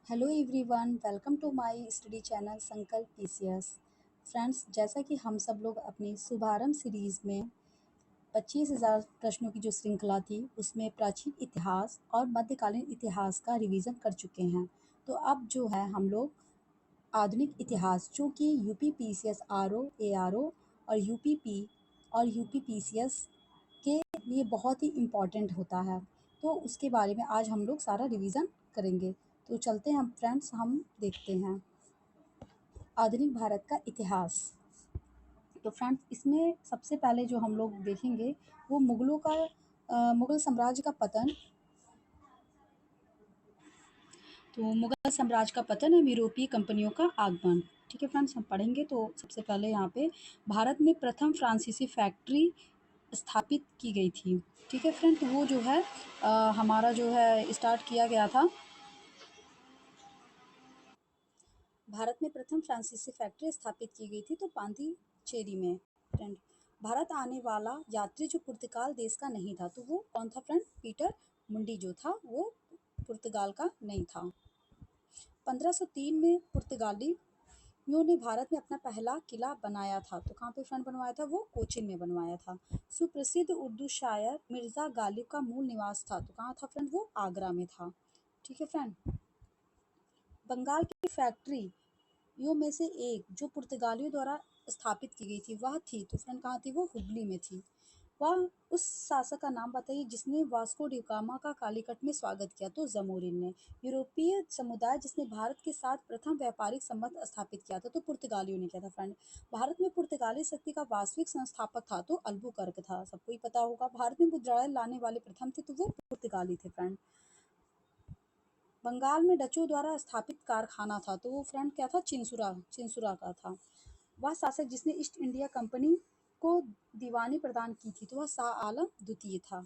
Hello everyone, welcome to my study channel Sankalp PCS. Friends, जैसा कि हम सब लोग अपनी शुभारंभ सीरीज़ में 25,000 प्रश्नों की जो श्रृंखला थी उसमें प्राचीन इतिहास और मध्यकालीन इतिहास का रिवीजन कर चुके हैं। तो अब जो है हम लोग आधुनिक इतिहास, जो कि यूपी पीसीएस आरओ, एआरओ और यूपीपी और यूपी पीसीएस के लिए बहुत ही इम्पॉर्टेंट होता है, तो उसके बारे में आज हम लोग सारा रिवीजन करेंगे। तो चलते हैं हम फ्रेंड्स, हम देखते हैं आधुनिक भारत का इतिहास। तो फ्रेंड्स, इसमें सबसे पहले जो हम लोग देखेंगे वो मुगल साम्राज्य का पतन। तो मुगल साम्राज्य का पतन एवं यूरोपीय कंपनियों का आगमन। ठीक है फ्रेंड्स, हम पढ़ेंगे। तो सबसे पहले यहाँ पे भारत में प्रथम फ्रांसीसी फैक्ट्री स्थापित की गई थी। ठीक है फ्रेंड, तो वो जो है हमारा जो है स्टार्ट किया गया था। भारत में प्रथम फ्रांसीसी फैक्ट्री स्थापित की गई थी तो पांडिचेरी में। फ्रेंड, भारत आने वाला यात्री जो पुर्तगाल देश का नहीं था, तो वो कौन था फ्रेंड? पीटर मुंडी जो था वो पुर्तगाल का नहीं था। 1503 में पुर्तगालियों ने भारत में अपना पहला किला बनाया था। तो कहाँ पे फ्रेंड बनवाया था? वो कोचिन में बनवाया था। सुप्रसिद्ध उर्दू शायर मिर्जा गालिब का मूल निवास था। तो कहाँ था फ्रेंड? वो आगरा में था। ठीक है फ्रेंड, बंगाल की फैक्ट्री यो में से एक जो पुर्तगालियों द्वारा स्थापित की गई थी वह थी, तो फ्रेंड कहाँ थी? वो हुबली में थी। वह उस शासक का नाम बताइए जिसने वास्को डी गामा का कालीकट में स्वागत किया। तो जमोरिन ने। यूरोपीय समुदाय जिसने भारत के साथ प्रथम व्यापारिक संबंध स्थापित किया था, तो पुर्तगालियों ने किया था। फ्रेंड, भारत में पुर्तगाली शक्ति का वास्तविक संस्थापक था तो अल्बुकर्क था। सबको ही पता होगा। भारत में मुद्राएं लाने वाले प्रथम थे तो वो पुर्तगाली थे। फ्रेंड, बंगाल में डचों द्वारा स्थापित कारखाना था, तो वो फ्रेंड क्या था? चिंसुरा का था। वह शासक जिसने ईस्ट इंडिया कंपनी को दीवानी प्रदान की थी, तो वह शाह आलम द्वितीय था।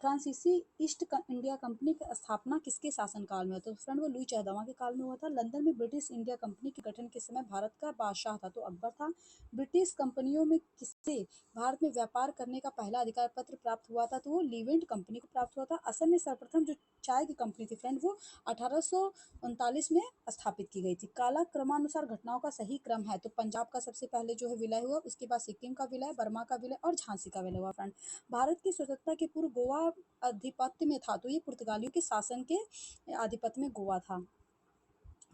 फ्रांसीसी इंडिया कंपनी की स्थापना किसके शासनकाल में? तो फ्रेंड वो लुई 14वां के काल में हुआ था। लंदन में ब्रिटिश इंडिया कंपनी के गठन के समय भारत का बादशाह था, तो अकबर था। ब्रिटिश कंपनियों में किससे भारत में व्यापार करने का पहला अधिकार पत्र प्राप्त हुआ था? तो वो लीवेंट कंपनी को प्राप्त हुआ था। असम में सर्वप्रथम जो चाय की कंपनी थी फ्रेंड, वो 1839 में स्थापित की गई थी। काला क्रमानुसार घटनाओं का सही क्रम है, तो पंजाब का सबसे पहले जो है विलय हुआ, उसके बाद सिक्किम का विलय, बर्मा का विलय और झांसी का विलय हुआ। फ्रेंड, भारत की स्वतंत्रता के पूर्व गोवा आधिपत्य में था, तो ये पुर्तगालियों के शासन के आधिपत्य में गोवा था।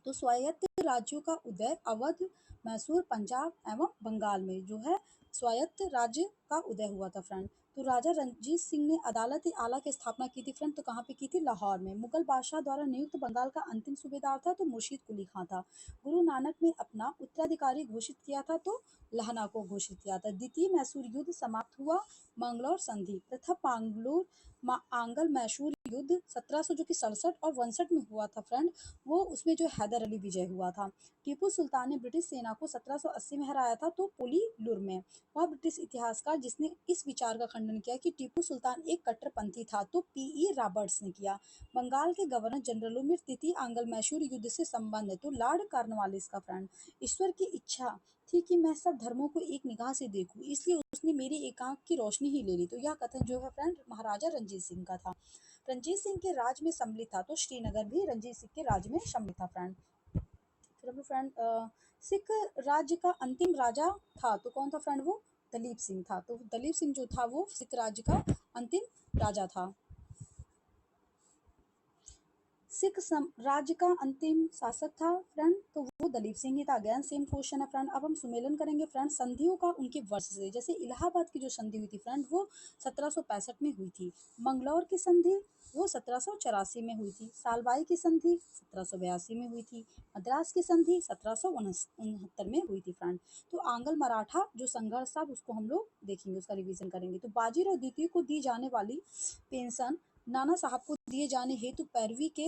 तो स्वायत्त राज्यों का उदय अवध, मैसूर, पंजाब एवं बंगाल में जो है स्वायत्त राज्य का उदय हुआ था। फ्रेंड, तो राजा रणजीत सिंह ने अदालत आला की स्थापना की थी। फ्रेंड, तो कहाँ पे की थी? लाहौर में। मुगल बादशाह द्वारा नियुक्त बंगाल का अंतिम सूबेदार था तो मुर्शीद कुली खां था। गुरु नानक ने अपना उत्तराधिकारी घोषित किया था तो लहना को घोषित किया था। द्वितीय मैसूर युद्ध समाप्त हुआ मंगलौर संधि। प्रथम आंगल मैसूर युद्ध 1700 जो कि 67 और 62 में हुआ था। फ्रेंड, वो उसमें जो हैदर अली विजय हुआ था। टीपू सुल्तान ने ब्रिटिश सेना को 1780 में हराया था तो पोलीलुर में। वह ब्रिटिश इतिहासकार जिसने इस विचार का खंडन किया कि टीपू सुल्तान एक कट्टरपंथी था, तो पीई रॉबर्ट्स ने किया। बंगाल के गवर्नर जनरलों में तृतीय आंग्ल मैसूर युद्ध से संबंध है, तो लॉर्ड कॉर्नवालिस का। फ्रेंड, ईश्वर की इच्छा थी कि मैं सब धर्मों को एक निगाह से देखूं, इसलिए उसने मेरी एकांक की रोशनी ही ले ली। तो यह कथन जो है फ्रेंड महाराजा रंजीत सिंह का था। रंजीत सिंह के राज में सम्मिलित था, तो श्रीनगर भी रंजीत सिंह के राज में सम्मिलित था। फ्रेंड, फिर अपने फ्रेंड सिख राज्य का अंतिम राजा था, तो कौन था फ्रेंड? वो दलीप सिंह था। तो दलीप सिंह जो था वो सिख राज्य का अंतिम राजा था। सिख राज्य का अंतिम शासक था फ्रेंड, तो वो दलीप सिंह ही था। अगेन सेम क्वेश्चन है फ्रेंड। अब हम सुमेलन करेंगे फ्रेंड संधियों का उनके वर्ष से। जैसे इलाहाबाद की जो संधि हुई थी फ्रेंड, वो 1765 में हुई थी। मंगलौर की संधि वो 1784 में हुई थी। सालबाई की संधि 1782 में हुई थी। मद्रास की संधि 1769 में हुई थी। फ्रेंड, तो आंग्ल मराठा जो संघर्ष था उसको हम लोग देखेंगे, उसका रिवीजन करेंगे। तो बाजीराव द्वितीय को दी जाने वाली पेंशन नाना साहब को दिए जाने हेतु पैरवी के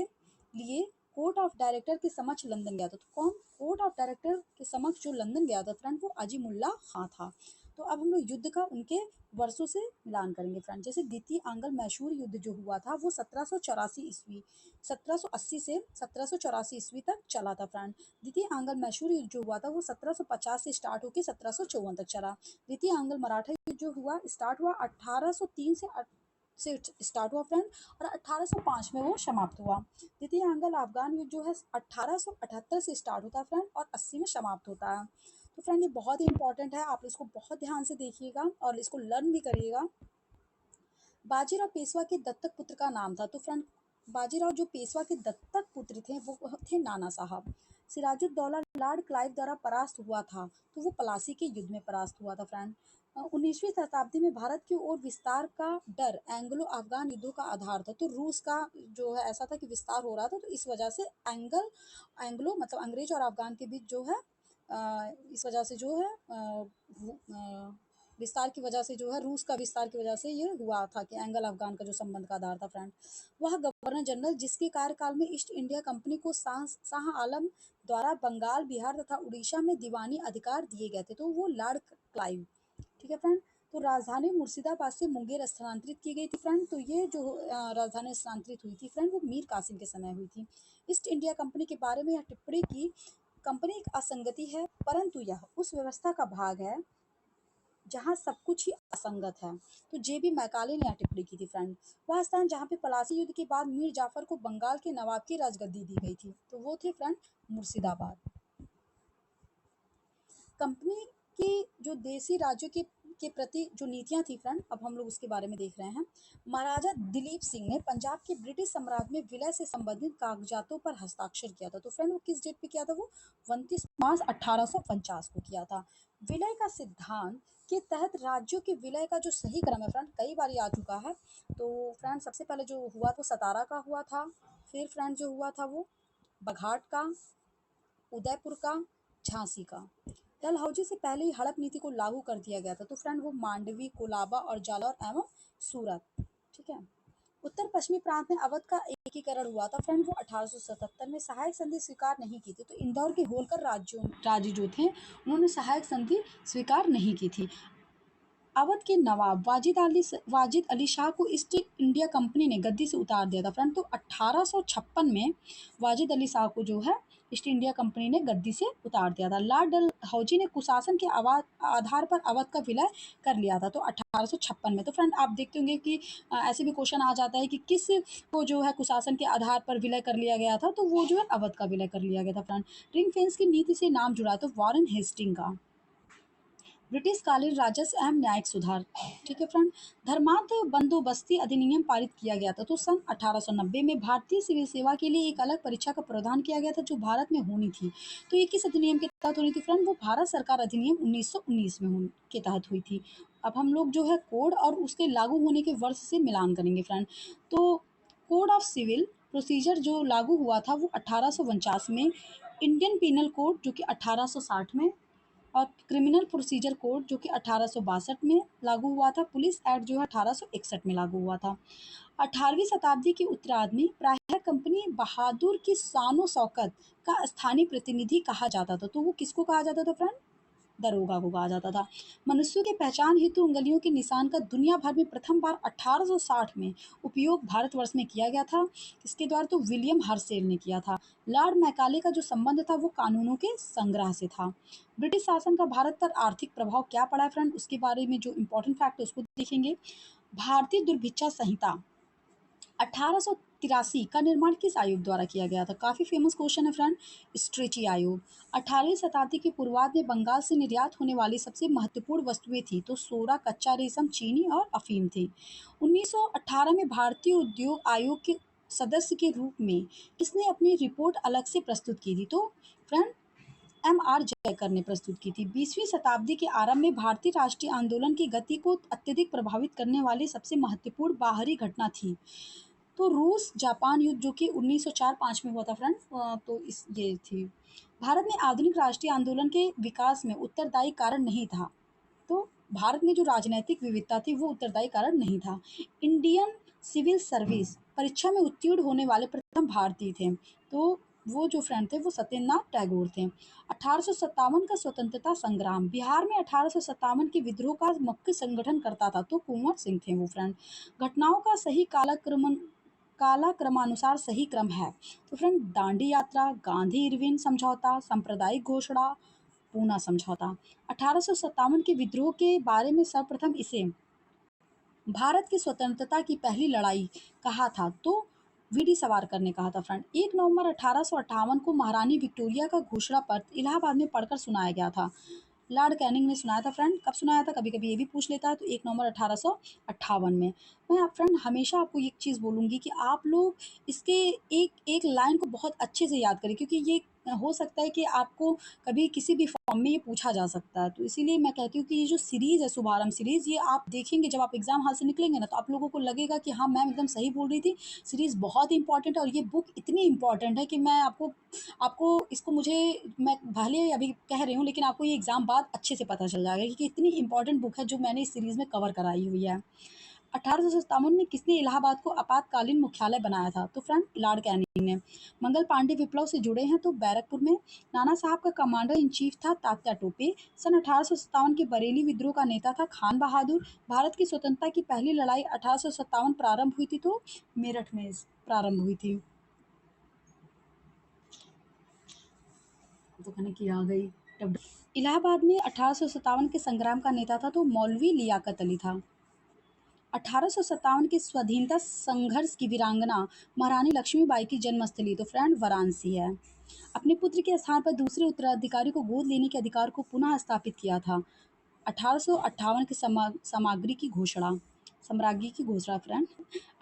लिए कोर्ट ऑफ डायरेक्टर के समक्ष लंदन गया था। तो कौन कोर्ट ऑफ डायरेक्टर के समक्ष जो लंदन गया था फ्रेंड, वो अजीमुल्ला खां था। तो अब हम लोग युद्ध का उनके वर्षों से मिलान करेंगे फ्रेंड। जैसे द्वितीय आंग्ल मैसूर युद्ध जो हुआ था वो 1784 ईस्वी 1780 से 1784 ईस्वी तक चला था। फ्रेंड, द्वितीय आंग्ल मैसूर युद्ध जो हुआ था वो 1750 से स्टार्ट होकर 1754 तक चला। द्वितीय आंग्ल मराठा युद्ध जो हुआ स्टार्ट हुआ 1803 से से स्टार्ट हुआ फ्रेंड, और 1805 में वो समाप्त हुआ। द्वितीय एंग्लो अफगान युद्ध जो है 1878 से स्टार्ट होता है फ्रेंड, और 80 में समाप्त होता है। तो फ्रेंड ये बहुत ही इंपॉर्टेंट है, आप इसको बहुत ध्यान से देखिएगा और इसको लर्न भी करिएगा। बाजीराव पेशवा के दत्तक पुत्र का नाम था। तो फ्रेंड बाजीराव जो पेशवा के दत्तक पुत्र थे वो थे नाना साहब। सिराजुद्दौला लॉर्ड क्लाइव द्वारा परास्त हुआ था, तो वो प्लासी के युद्ध में परास्त हुआ था फ्रेंड। 19वीं शताब्दी में भारत की ओर विस्तार का डर एंग्लो अफगान युद्धों का आधार था। तो रूस का जो है ऐसा था कि विस्तार हो रहा था, तो इस वजह से एंग्लो मतलब अंग्रेज और अफगान के बीच जो है इस वजह से जो है विस्तार की वजह से जो है रूस का विस्तार की वजह से ये हुआ था कि एंगल अफगान का जो संबंध का आधार था फ्रेंड। वह गवर्नर जनरल जिसके कार्यकाल में ईस्ट इंडिया कंपनी को शाह आलम द्वारा बंगाल, बिहार तथा उड़ीसा में दीवानी अधिकार दिए गए थे, तो वो लॉर्ड क्लाइव। ठीक है फ्रेंड। तो राजधानी मुर्शिदाबाद से मुंगेर स्थानांतरित की गई थी फ्रेंड। तो ये जो राजधानी स्थानांतरित हुई थी फ्रेंड वो मीर कासिम के समय हुई थी। ईस्ट इंडिया कंपनी के बारे में यह टिप्पणी की, कंपनी एक असंगति है परंतु यह उस व्यवस्था का भाग है जहाँ सब कुछ ही असंगत है। तो जेबी मैकाले ने यह टिप्पणी की थी फ्रेंड। वह स्थान जहाँ पे पलासी युद्ध के बाद मीर जाफर को बंगाल के नवाब की राजगद्दी दी गई थी, तो वो थे फ्रेंड मुर्शिदाबाद। कंपनी की जो देसी राज्यों के प्रति जो नीतियां थी फ्रेंड, अब हम लोग उसके बारे में देख रहे हैं। महाराजा दिलीप सिंह ने पंजाब के ब्रिटिश साम्राज्य में विलय से संबंधित कागजातों पर हस्ताक्षर किया था। तो फ्रेंड वो किस डेट पे किया था? वो 29 मार्च 1849 को किया था। विलय का सिद्धांत के तहत राज्यों के विलय का जो सही क्रम है फ्रेंड, कई बार आ चुका है। तो फ्रेंड सबसे पहले जो हुआ तो सतारा का हुआ था, फिर फ्रेंड जो हुआ था वो बघाट का, उदयपुर का, झांसी का। डलहौजी से पहले ही हड़प नीति को लागू कर दिया गया था। तो फ्रेंड वो मांडवी, कोलाबा और जालौर एवं सूरत। ठीक है। उत्तर पश्चिमी प्रांत में अवध का एकीकरण हुआ था फ्रेंड, वो 1877 में। सहायक संधि स्वीकार नहीं की थी। तो इंदौर के होलकर राज्य जो थे उन्होंने सहायक संधि स्वीकार नहीं की थी। अवध के नवाब वाजिद अली शाह को ईस्ट इंडिया कंपनी ने गद्दी से उतार दिया था फ्रेंड। तो 1856 में वाजिद अली शाह को जो है ईस्ट इंडिया कंपनी ने गद्दी से उतार दिया था। लॉर्ड डलहौजी ने कुशासन के आधार पर अवध का विलय कर लिया था, तो 1856 में। तो फ्रेंड आप देखते होंगे कि ऐसे भी क्वेश्चन आ जाता है कि किस को जो है कुशासन के आधार पर विलय कर लिया गया था, तो वो जो है अवध का विलय कर लिया गया था फ्रेंड। रिंग फेंस की नीति से नाम जुड़ा है, तो वॉरेन हेस्टिंग का। ब्रिटिश कालीन राजस्व एवं न्यायिक सुधार। ठीक है फ्रेंड। धर्मांध बंदोबस्ती अधिनियम पारित किया गया था। तो सन 1890 में भारतीय सिविल सेवा के लिए एक अलग परीक्षा का प्रावधान किया गया था जो भारत में होनी थी। तो ये किस अधिनियम के तहत होनी थी फ्रेंड? वो भारत सरकार अधिनियम 1919 में के तहत हुई थी। अब हम लोग जो है कोड और उसके लागू होने के वर्ष से मिलान करेंगे फ्रेंड। तो कोड ऑफ सिविल प्रोसीजर जो लागू हुआ था वो 1849 में। इंडियन पीनल कोड जो कि 1860 में, और क्रिमिनल प्रोसीजर कोड जो कि 1862 में लागू हुआ था। पुलिस एक्ट जो है 1861 में लागू हुआ था। 18वीं शताब्दी के उत्तरार्ध में प्रायः कंपनी बहादुर की शानो शौकत का स्थानीय प्रतिनिधि कहा जाता था। तो वो किसको कहा जाता था फ्रेंड? दरोगा को कहा जाता था। मनुष्यों की पहचान हेतु उंगलियों के निशान का दुनिया भर में प्रथम बार 1860 में उपयोग भारतवर्ष में किया गया था। इसके द्वारा तो विलियम हर्सेल ने किया था। लॉर्ड मैकाले का जो संबंध था वो कानूनों के संग्रह से था। ब्रिटिश शासन का भारत पर आर्थिक प्रभाव क्या पड़ा है फ्रेंड, उसके बारे में जो इंपॉर्टेंट फैक्ट है उसको देखेंगे। भारतीय दुर्भिक्षा संहिता 1883 का निर्माण किस आयोग द्वारा किया गया था? काफी फेमस क्वेश्चन है फ्रेंड। स्ट्रेची आयोग। 18वीं शताब्दी के पूर्वार्ध में बंगाल से निर्यात होने वाली सबसे महत्वपूर्ण वस्तुएं थी, तो सोना, कच्चा रेशम, चीनी और अफीम थी। 1918 में भारतीय उद्योग आयोग के सदस्य के रूप में किसने अपनी रिपोर्ट अलग से प्रस्तुत की थी? तो फ्रेंड M.R. जयकर ने प्रस्तुत की थी। 20वीं शताब्दी के आरंभ में भारतीय राष्ट्रीय आंदोलन की गति को अत्यधिक प्रभावित करने वाली सबसे महत्वपूर्ण बाहरी घटना थी, तो रूस जापान युद्ध जो कि 1904-5 में हुआ था फ्रेंड। तो इस ये थी। भारत में आधुनिक राष्ट्रीय आंदोलन के विकास में उत्तरदायी कारण नहीं था। तो भारत में जो राजनीतिक विविधता थी वो उत्तरदायी कारण नहीं था। इंडियन सिविल सर्विस परीक्षा में उत्तीर्ण होने वाले प्रथम भारतीय थे, तो वो जो फ्रेंड थे वो सत्येंद्रनाथ टैगोर थे। 1857 का स्वतंत्रता संग्राम। बिहार में 1857 के विद्रोह का मुख्य संगठन करता था, तो कुंवर सिंह थे वो फ्रेंड। घटनाओं का सही कालक्रमानुसार सही क्रम है। तो फ्रेंड दांडी यात्रा, गांधी इरविन समझौता, सांप्रदायिक घोषणा, पूना समझौता। 1857 के विद्रोह के बारे में सर्वप्रथम इसे भारत की स्वतंत्रता की पहली लड़ाई कहा था? तो वीडी सावरकर ने कहा था फ्रेंड। 1 नवंबर 1858 को महारानी विक्टोरिया का घोषणा पत्र इलाहाबाद में पढ़कर सुनाया गया था। लॉर्ड कैनिंग ने सुनाया था फ्रेंड। कब सुनाया था? कभी-कभी ये भी पूछ लेता है, तो 1 नवंबर 1858 में। मैं फ्रेंड हमेशा आपको एक चीज़ बोलूँगी कि आप लोग इसके एक-एक लाइन को बहुत अच्छे से याद करें, क्योंकि ये हो सकता है कि आपको कभी किसी भी फॉर्म में ये पूछा जा सकता है। तो इसीलिए मैं कहती हूँ कि ये जो सीरीज़ है शुभारंभ सीरीज़, ये आप देखेंगे जब आप एग्ज़ाम हॉल से निकलेंगे ना, तो आप लोगों को लगेगा कि हाँ, मैम एकदम सही बोल रही थी। सीरीज़ बहुत इंपॉर्टेंट है और ये बुक इतनी इंपॉर्टेंट है कि मैं आपको आपको इसको मुझे मैं भले ही अभी कह रही हूँ, लेकिन आपको ये एग्ज़ाम बाद अच्छे से पता चल जाएगा कि इतनी इंपॉर्टेंट बुक है जो मैंने इस सीरीज़ में कवर कराई हुई है। 1857 में किसने इलाहाबाद को आपातकालीन मुख्यालय बनाया था? तो फ्रेंड लॉर्ड कैनिंग ने। मंगल पांडे विप्लव से जुड़े हैं तो बैरकपुर में। नाना साहब का कमांडर इन चीफ था तात्या टोपे। सन 1857 के बरेली विद्रोह का नेता था खान बहादुर। भारत की स्वतंत्रता की पहली लड़ाई 1857 प्रारंभ हुई थी तो मेरठ में प्रारंभ हुई थी। तो कहने की आ गई। इलाहाबाद में 1857 के संग्राम का नेता था तो मौलवी लियाकत अली था। 1857 के स्वाधीनता संघर्ष की वीरांगना महारानी लक्ष्मीबाई की जन्मस्थली तो फ्रेंड वाराणसी है। अपने पुत्र के स्थान पर दूसरे उत्तराधिकारी को गोद लेने के अधिकार को पुनः स्थापित किया था। 1858 के सामग्री की घोषणा साम्राज्य की घोषणा फ्रेंड।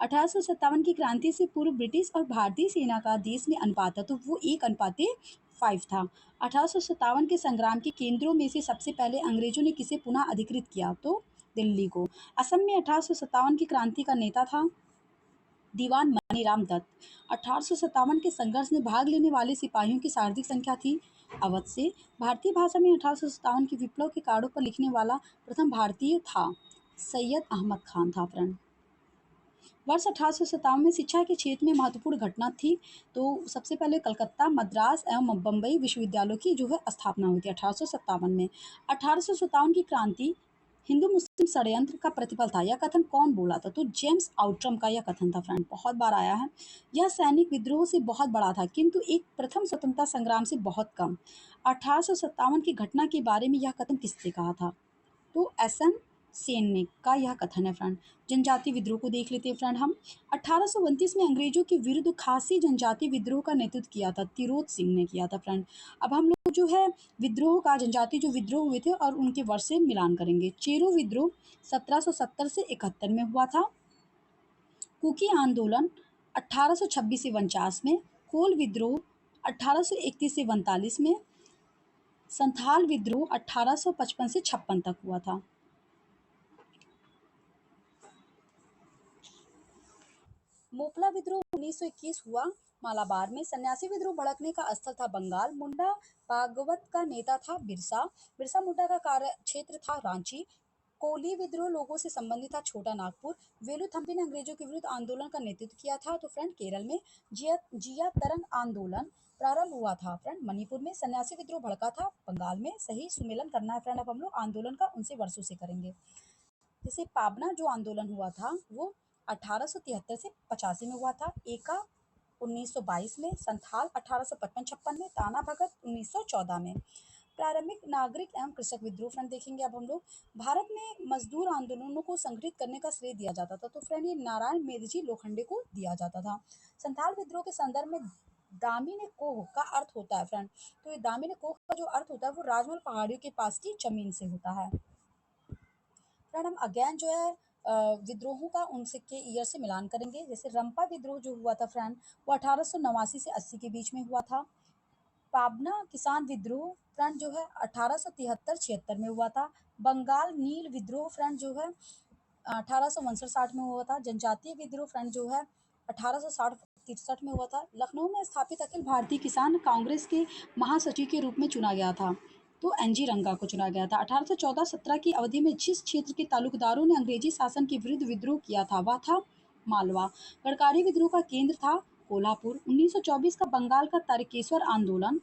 1857 की क्रांति से पूर्व ब्रिटिश और भारतीय सेना का देश में अनुपात था तो वो 1:5 था। 1857 के संग्राम के केंद्रों में से सबसे पहले अंग्रेजों ने किसे पुनः अधिकृत किया? तो दिल्ली को। असम में 1857 की क्रांति का नेता था दीवान मनीराम दत्त। 1857 के संघर्ष में भाग लेने वाले सिपाहियों की सर्वाधिक संख्या थी अवध से। भारतीय भाषा में 1857 के विप्लव के कार्डों पर लिखने वाला प्रथम भारतीय था सैयद अहमद खान था फ्रेंड। वर्ष 1857 में शिक्षा के क्षेत्र में महत्वपूर्ण घटना थी तो सबसे पहले कलकत्ता, मद्रास एवं बम्बई विश्वविद्यालयों की जो है स्थापना हुई थी 1857 में। 1857 की क्रांति हिंदू मुस्लिम षड्यंत्र का प्रतिफल था। यह कथन कौन बोला था? तो जेम्स आउट्रम का यह कथन था फ्रेंड, बहुत बार आया है। यह सैनिक विद्रोह से बहुत बड़ा था किंतु एक प्रथम स्वतंत्रता संग्राम से बहुत कम। 1857 की घटना के बारे में यह कथन किसने कहा था? तो एसएन सेन ने का यह कथन है फ्रेंड। जनजाति विद्रोह को देख लेते हैं फ्रेंड हम। 1829 में अंग्रेजों के विरुद्ध खासी जनजाति विद्रोह का नेतृत्व किया था तिरोत सिंह ने किया था फ्रेंड। अब हम लोग जो है विद्रोह का जनजाति जो विद्रोह हुए थे और उनके वर्ष से मिलान करेंगे। चेरो विद्रोह 1770 से 71 में हुआ था। कुकी आंदोलन 1826 से 49 में। कोल विद्रोह 1831 से 39 में। संथाल विद्रोह 1855 से 56 तक हुआ था। मोपला विद्रोह 1921 हुआ मालाबार में। सन्यासी विद्रोह भड़कने का स्थल था बंगाल। मुंडा भागवत का नेता था बिरसा। बिरसा मुंडा का कार्य क्षेत्र था रांची। कोली विद्रोह लोगों से संबंधित था छोटा नागपुर। वेलुथम्पी ने अंग्रेजों के विरुद्ध आंदोलन का नेतृत्व किया था तो फ्रेंड केरल में जिया तरंग आंदोलन प्रारंभ हुआ था फ्रेंड मणिपुर में। सन्यासी विद्रोह भड़का था बंगाल में। सही सुमेलन करना है फ्रेंड। अब हम लोग आंदोलन का उनसे वर्षों से करेंगे। जैसे पाबना जो आंदोलन हुआ था वो 1873 से 85 में हुआ था। एका 1922 में। संथाल 1855-56 में। ताना भगत 1914 में। प्रारंभिक नागरिक एवं कृषक विद्रोह फ्रेंड देखेंगे अब हम लोग। भारत में मजदूर आंदोलनों को संगठित करने का श्रेय दिया जाता था तो फ्रेंड ये नारायण मेघजी लोखंडे को दिया जाता था। संथाल विद्रोह के संदर्भ में दामिनी कोह का अर्थ होता है फ्रेंड। तो ये दामिनी कोह का जो अर्थ होता है वो राजमहल पहाड़ियों के पास की जमीन से होता है। फ्रेंड हम अगेन जो है विद्रोहों का उनसे के ईयर से मिलान करेंगे। जैसे रंपा विद्रोह जो हुआ था फ्रेंड वो 1889 से 80 के बीच में हुआ था। पाबना किसान विद्रोह फ्रेंड जो है 1873-76 में हुआ था। बंगाल नील विद्रोह फ्रेंड जो है 1859-60 में हुआ था। जनजातीय विद्रोह फ्रेंड जो है 1860-63 में हुआ था। लखनऊ में स्थापित अखिल भारतीय किसान कांग्रेस के महासचिव के रूप में चुना गया था तो एनजी रंगा को चुना गया था। 1814-17 की अवधि में जिस क्षेत्र के तालुकदारों ने अंग्रेजी शासन के विरुद्ध विद्रोह किया था वह था मालवा। गढ़कारी विद्रोह का केंद्र था कोल्हापुर। 1924 का बंगाल का तारकेश्वर आंदोलन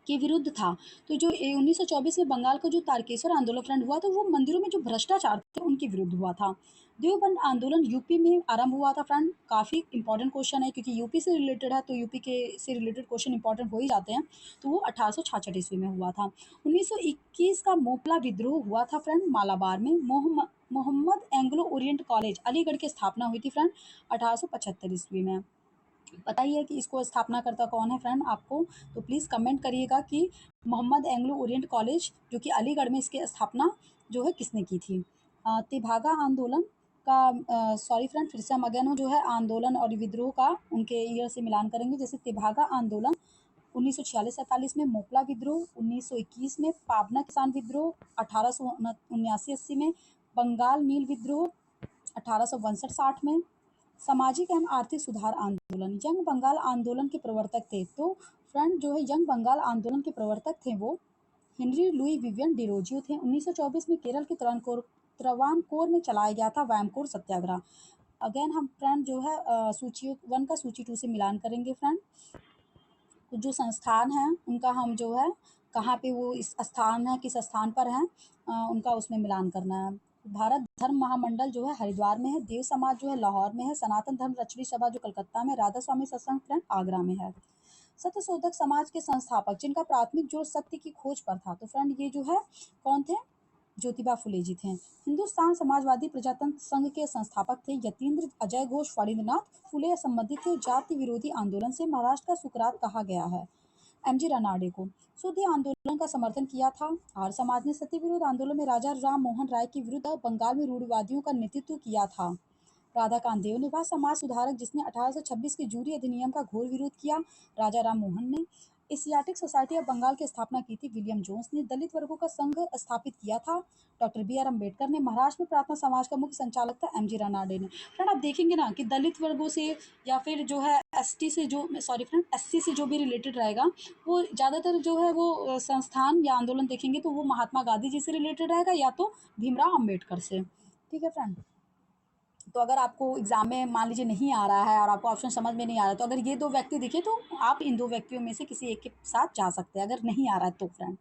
के विरुद्ध था। तो जो 1924 में बंगाल का जो तारकेश्वर आंदोलन फ्रेंड हुआ तो वो मंदिरों में जो भ्रष्टाचार थे उनके विरुद्ध हुआ था। देवबंद आंदोलन यूपी में आरंभ हुआ था फ्रेंड। काफ़ी इंपॉर्टेंट क्वेश्चन है क्योंकि यूपी से रिलेटेड है तो यूपी के से रिलेटेड क्वेश्चन इंपॉर्टेंट हो ही जाते हैं। तो वो 1866 ईस्वी में हुआ था। 1921 का मोपला विद्रोह हुआ था फ्रेंड मालाबार में। Mohammad Anglo Oriental college Aligarh की स्थापना हुई थी फ्रेंड 1875 ईस्वी में। पता ही है कि इसको स्थापना करता कौन है फ्रेंड आपको, तो प्लीज़ कमेंट करिएगा कि मोहम्मद एंग्लो ओरिएंट कॉलेज जो कि अलीगढ़ में इसकी स्थापना जो है किसने की थी। तेभागा आंदोलन का सॉरी फ्रेंड फिर से हम अगेन जो है आंदोलन और विद्रोह का उनके ईयर से मिलान करेंगे। जैसे तेभागा आंदोलन 1946-47 में, मोपला विद्रोह 1921 में, पाबना किसान विद्रोह 1879-80 में, बंगाल नील विद्रोह 1862-60 में, सामाजिक एवं आर्थिक सुधार आंदोलन। यंग बंगाल आंदोलन के प्रवर्तक थे, तो फ्रेंड जो है यंग बंगाल आंदोलन के प्रवर्तक थे वो हेनरी लुई विवियन डिरोजियो थे। 1924 में केरल के त्रावणकोर में चलाया गया था वैमकोर सत्याग्रह। अगेन हम फ्रेंड जो है सूची 1 का सूची 2 से मिलान करेंगे फ्रेंड। तो जो संस्थान हैं उनका हम जो है कहाँ पे वो इस स्थान है, किस स्थान पर हैं, उनका उसमें मिलान करना है। भारत धर्म महामंडल जो है हरिद्वार में है, देव समाज जो है लाहौर में है, सनातन धर्म रक्षणी सभा जो कलकत्ता में, राधा स्वामी सत्संग फ्रेंड आगरा में है। सत्यशोधक समाज के संस्थापक जिनका प्राथमिक जोर सत्य की खोज पर था, तो फ्रेंड ये जो है कौन थे, ज्योतिबा फुले जी थे। हिंदुस्तान समाजवादी प्रजातंत्र संघ के संस्थापक थे यतीन्द्र अजय घोष फणींद्रनाथ फुले। संबंधित थे जाति विरोधी आंदोलन से, महाराष्ट्र का सुकरात कहा गया है एमजी रानाडे को। सूदी आंदोलन का समर्थन किया था। आर्य समाज ने सत्य विरोध आंदोलन में राजा राम मोहन राय के विरुद्ध बंगाल में रूढ़िवादियों का नेतृत्व किया था। राधाकांत देव ने वह समाज सुधारक जिसने 1826 के जूरी अधिनियम का घोर विरोध किया। राजा राम मोहन ने एशियाटिक सोसाइटी ऑफ बंगाल की स्थापना की थी। विलियम जोन्स ने दलित वर्गों का संघ स्थापित किया था। डॉक्टर बी आर अम्बेडकर ने महाराष्ट्र में प्रार्थना समाज का मुख्य संचालक था एमजी रानाडे ने। फ्रेंड आप देखेंगे ना कि दलित वर्गों से या फिर जो है एसटी से जो सॉरी फ्रेंड एससी से जो भी रिलेटेड रहेगा वो ज़्यादातर जो है वो संस्थान या आंदोलन देखेंगे तो वो महात्मा गांधी जी से रिलेटेड रहेगा या तो भीमराव अम्बेडकर से। ठीक है फ्रेंड, तो अगर आपको एग्जाम में मान लीजिए नहीं आ रहा है और आपको ऑप्शन समझ में नहीं आ रहा है तो अगर ये 2 व्यक्ति दिखे तो आप इन 2 व्यक्तियों में से किसी एक के साथ जा सकते हैं अगर नहीं आ रहा है तो फ्रेंड।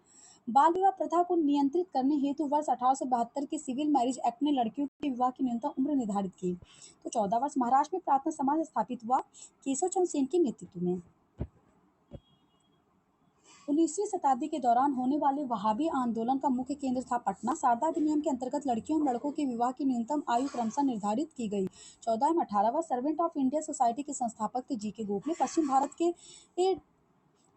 बाल विवाह प्रथा को नियंत्रित करने हेतु वर्ष 1872 के सिविल मैरिज एक्ट ने लड़कियों के विवाह की न्यूनतम उम्र निर्धारित की। तो 14 वर्ष महाराष्ट्र में प्रार्थना समाज स्थापित हुआ केशव चंद्र सेन के नेतृत्व में। 19वीं शताब्दी के दौरान होने वाले वहाबी आंदोलन का मुख्य केंद्र था पटना। शारदा अधिनियम के अंतर्गत लड़कियों और लड़कों के विवाह की न्यूनतम आयु क्रमशः निर्धारित की गई। 14 एवं 18 वर्ष सर्वेंट ऑफ इंडिया सोसाइटी के संस्थापक थे जी के गोखले। पश्चिम भारत के